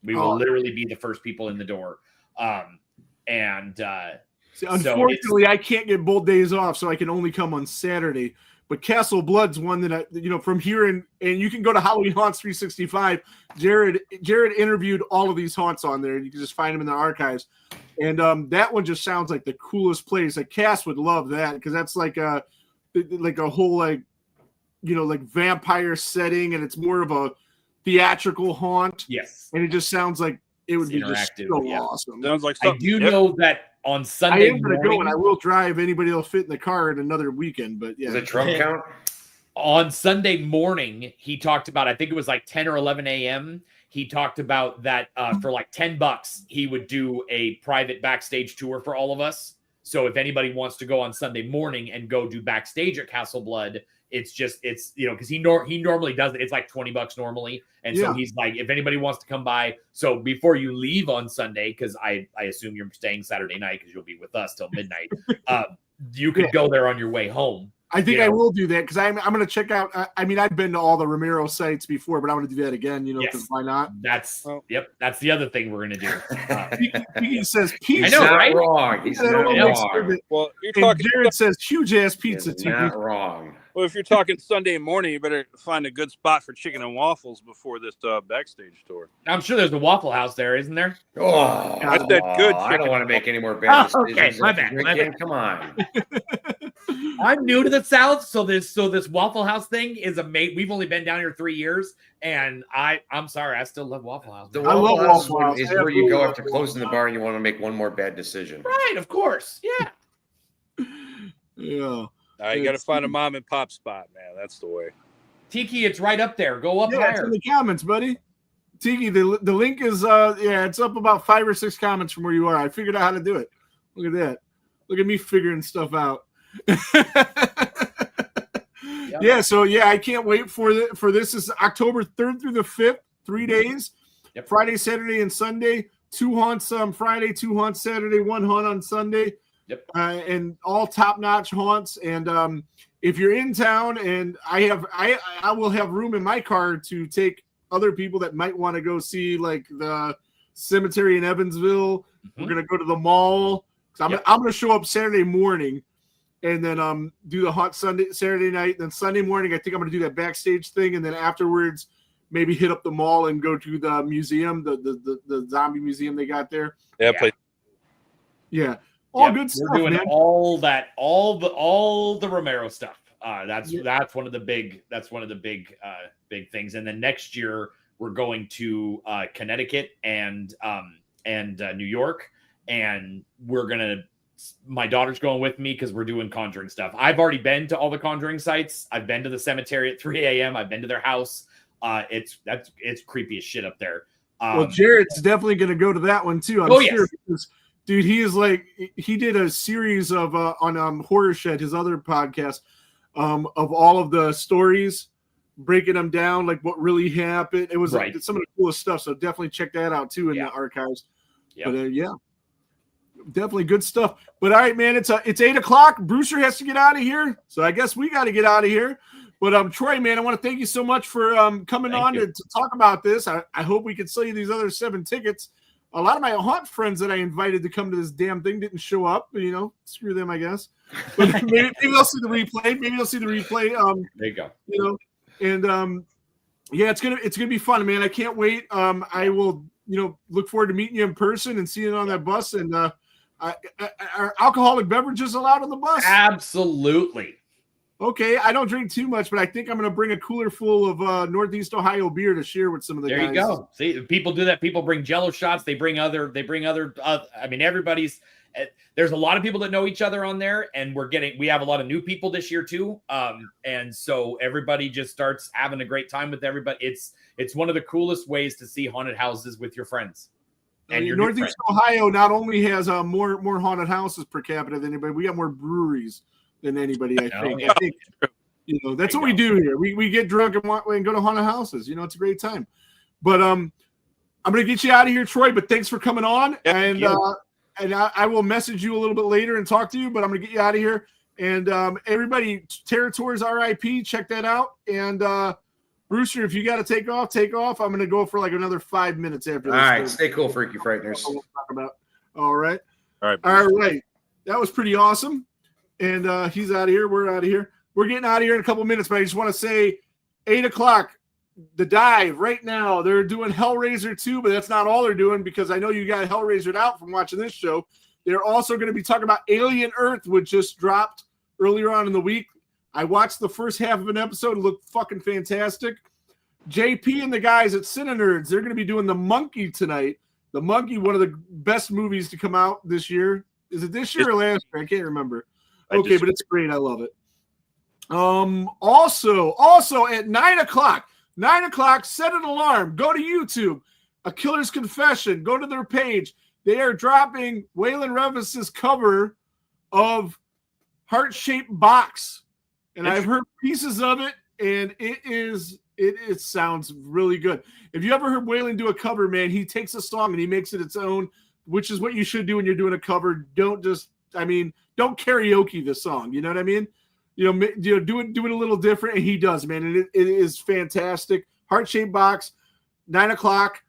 We will literally be the first people in the door. See, unfortunately, I can't get both days off, so I can only come on Saturday. But Castle Blood's one that from here and you can go to Halloween Haunts 365. Jared interviewed all of these haunts on there, and you can just find them in the archives. And that one just sounds like the coolest place. Like Cass would love that because that's like a whole like vampire setting, and it's more of a theatrical haunt. Yes, and it just sounds like it would be just so awesome. Sounds like I do know that on Sunday I am going to go, and I will drive. Anybody will fit in the car in another weekend. But yeah, does it Trump count? On Sunday morning, he talked about, I think it was like 10 or 11 a.m. He talked about that for like $10, he would do a private backstage tour for all of us. So if anybody wants to go on Sunday morning and go do backstage at Castle Blood, it's because he normally does it. It's like $20 normally. And so he's like, if anybody wants to come by. So before you leave on Sunday, because I assume you're staying Saturday night because you'll be with us till midnight. You could go there on your way home. I think I will do that because I'm going to check out. I mean, I've been to all the Romero sites before, but I'm going to do that again. Because why not? That's the other thing we're going to do. He says pizza. I know, right? Wrong. He's not wrong. Well, you're and talking. Jared says huge ass pizza. He's not wrong. Well, if you're talking Sunday morning, you better find a good spot for chicken and waffles before this backstage tour. I'm sure there's a Waffle House there, isn't there? Oh, I said good. I don't want to make any more bad decisions. Okay, my bad. Come on. I'm new to the South, so this Waffle House thing is amazing. We've only been down here 3 years, and I'm sorry, I still love Waffle House. The Waffle House is where you go after closing the bar and you want to make one more bad decision. Right, of course, yeah. Yeah. You got to find a mom and pop spot, man. That's the way. Tiki, it's right up there. Go up higher. It's in the comments, buddy. Tiki, the link is it's up about 5 or 6 comments from where you are. I figured out how to do it. Look at that. Look at me figuring stuff out. Yeah, so I can't wait for this. Is October 3rd through the 5th, 3 days. Yep. Friday, Saturday, and Sunday. 2 haunts on Friday, 2 haunts Saturday, 1 haunt on Sunday. Yep. And all top-notch haunts. And if you're in town, and I will have room in my car to take other people that might want to go see like the cemetery in Evansville. Mm-hmm. We're gonna go to the mall. I'm gonna show up Saturday morning, and then do the haunt Saturday night. Then Sunday morning, I think I'm gonna do that backstage thing, and then afterwards, maybe hit up the mall and go to the museum, the zombie museum they got there. Yeah. All good stuff. We're doing man. all the Romero stuff. That's one of the big big things. And then next year we're going to Connecticut and New York, and my daughter's going with me because we're doing Conjuring stuff. I've already been to all the Conjuring sites. I've been to the cemetery at 3 a.m. I've been to their house. It's creepy as shit up there. Well, Jared's definitely going to go to that one too. I'm sure. Because, dude, he did a series of on Horror Shed, his other podcast, of all of the stories, breaking them down, like what really happened. It was some of the coolest stuff. So definitely check that out too in the archives. But definitely good stuff. But all right, man, it's 8:00. Brewster has to get out of here, so I guess we got to get out of here. But Troy, man, I want to thank you so much for coming on to talk about this. I hope we can sell you these other 7 tickets. A lot of my haunt friends that I invited to come to this damn thing didn't show up. Screw them, I guess. But maybe they'll see the replay. There you go. And it's gonna be fun, man. I can't wait. I will look forward to meeting you in person and seeing you on that bus. And are alcoholic beverages allowed on the bus? Absolutely. Okay, I don't drink too much, but I think I'm going to bring a cooler full of Northeast Ohio beer to share with some of the guys. There you go. See, people do that. People bring Jello shots. They bring other. I mean, everybody's. There's a lot of people that know each other on there, and we have a lot of new people this year too. And so everybody just starts having a great time with everybody. It's one of the coolest ways to see haunted houses with your friends. And your Northeast Ohio not only has more haunted houses per capita than anybody, we got more breweries than anybody. I think. Yeah. I think that's what we do here. We get drunk and go to haunted houses. It's a great time. But I'm gonna get you out of here, Troy. But thanks for coming on, and I will message you a little bit later and talk to you. But I'm gonna get you out of here. And everybody, Territories RIP, check that out. And Brewster, if you got to take off, take off. I'm going to go for like another 5 minutes after this. All right. Stay cool, Freaky Frighteners. We'll talk about. All right. All right. That was pretty awesome. And he's out of here. We're out of here. We're getting out of here in a couple minutes, but I just want to say 8 o'clock, the dive right now. They're doing Hellraiser 2, but that's not all they're doing because I know you got Hellraisered out from watching this show. They're also going to be talking about Alien Earth, which just dropped earlier on in the week. I watched the first half of an episode. It looked fucking fantastic. JP and the guys at Cine Nerds, they're going to be doing The Monkey tonight. The Monkey, one of the best movies to come out this year. Is it this year or last year? I can't remember. Okay, but it's great. I love it. Also at 9 o'clock, set an alarm. Go to YouTube. A Killer's Confession. Go to their page. They are dropping Waylon Revis's cover of Heart-Shaped Box. And I've heard pieces of it, and it sounds really good. If you ever heard Waylon do a cover, man, he takes a song and he makes it its own, which is what you should do when you're doing a cover. Don't karaoke the song. You know what I mean? Do it a little different, and he does, man. And it is fantastic. Heart-Shaped Box, 9 o'clock.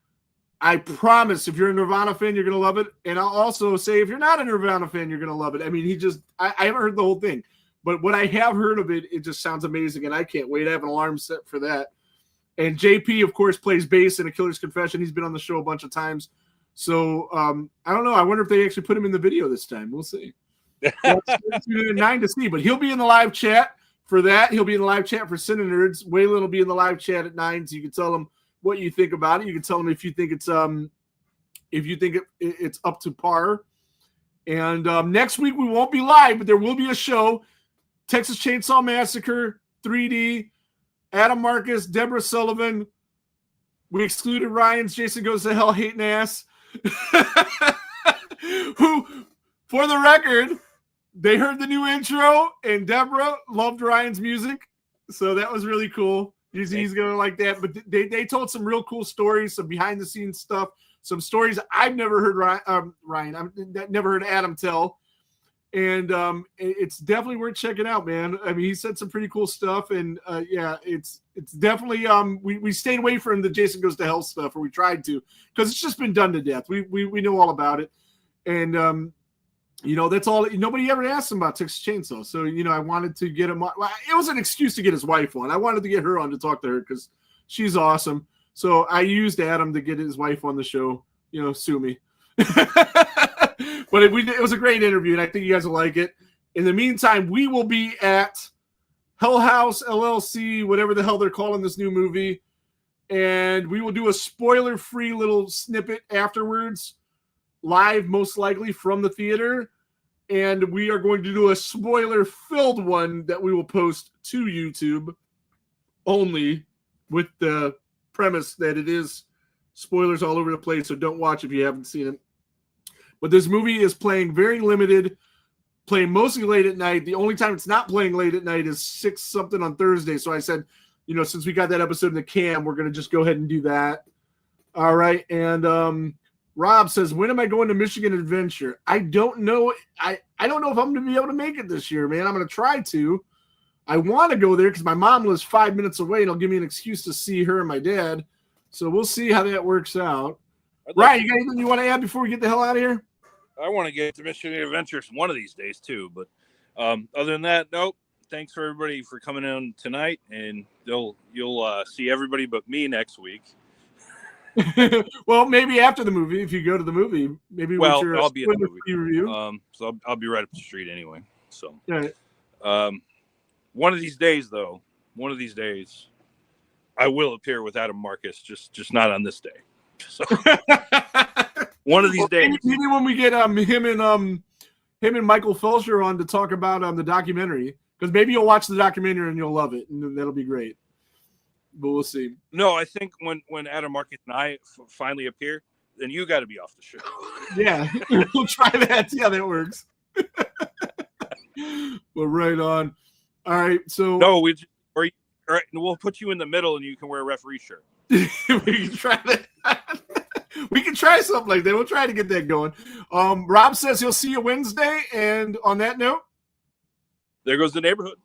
I promise, if you're a Nirvana fan, you're gonna love it. And I'll also say, if you're not a Nirvana fan, you're gonna love it. I mean, I haven't heard the whole thing. But what I have heard of it, it just sounds amazing, and I can't wait. I have an alarm set for that. And JP, of course, plays bass in A Killer's Confession. He's been on the show a bunch of times. So I don't know. I wonder if they actually put him in the video this time. We'll see. Tune in at 9 to see. But he'll be in the live chat for that. He'll be in the live chat for Cine Nerds. Waylon will be in the live chat at 9, so you can tell him what you think about it. You can tell him if you think it's up to par. And next week we won't be live, but there will be a show. Texas Chainsaw Massacre, 3D, Adam Marcus, Deborah Sullivan. We excluded Ryan's Jason Goes to Hell hating ass. Who, for the record, they heard the new intro, and Deborah loved Ryan's music. So that was really cool. He's going to like that. But they told some real cool stories, some behind-the-scenes stuff, some stories I've never heard I've never heard Adam tell. And it's definitely worth checking out, man. I mean, he said some pretty cool stuff, and it's definitely we stayed away from the Jason Goes to Hell stuff, or we tried to, because it's just been done to death. We know all about it, and that's all. Nobody ever asked him about Texas Chainsaw, so I wanted to get him on. Well, it was an excuse to get his wife on. I wanted to get her on to talk to her because she's awesome. So I used Adam to get his wife on the show. Sue me. But it was a great interview, and I think you guys will like it. In the meantime, we will be at Hell House LLC, whatever the hell they're calling this new movie, and we will do a spoiler-free little snippet afterwards, live most likely from the theater, and we are going to do a spoiler-filled one that we will post to YouTube only, with the premise that it is spoilers all over the place, so don't watch if you haven't seen it. But this movie is playing very limited, playing mostly late at night. The only time it's not playing late at night is 6 something on Thursday. So I said, since we got that episode in the can, we're going to just go ahead and do that. All right. And Rob says, when am I going to Michigan Adventure? I don't know. I don't know if I'm going to be able to make it this year, man. I'm going to try to. I want to go there because my mom lives 5 minutes away, and it'll give me an excuse to see her and my dad. So we'll see how that works out. Ryan, you got anything you want to add before we get the hell out of here? I want to get to Michigan Adventures one of these days too, but other than that, nope. Thanks for everybody for coming in tonight, and you'll see everybody but me next week. Well, maybe after the movie, if you go to the movie, maybe Well, with your I'll be at the spoiler-free review. So I'll be right up the street anyway. So, All right. one of these days, though, I will appear with Adam Marcus. Just not on this day. So, one of these days. Maybe when we get him and Michael Felcher on to talk about the documentary, because maybe you'll watch the documentary and you'll love it, and that'll be great. But we'll see. No, I think when Adam Marcus and I finally appear, then you got to be off the show. Yeah, we'll try that. See how that works. Well, right on. All right, so No, we'll put you in the middle and you can wear a referee shirt. we can try that. We can try something like that. We'll try to get that going. Rob says he'll see you Wednesday, and on that note, There goes the neighborhood.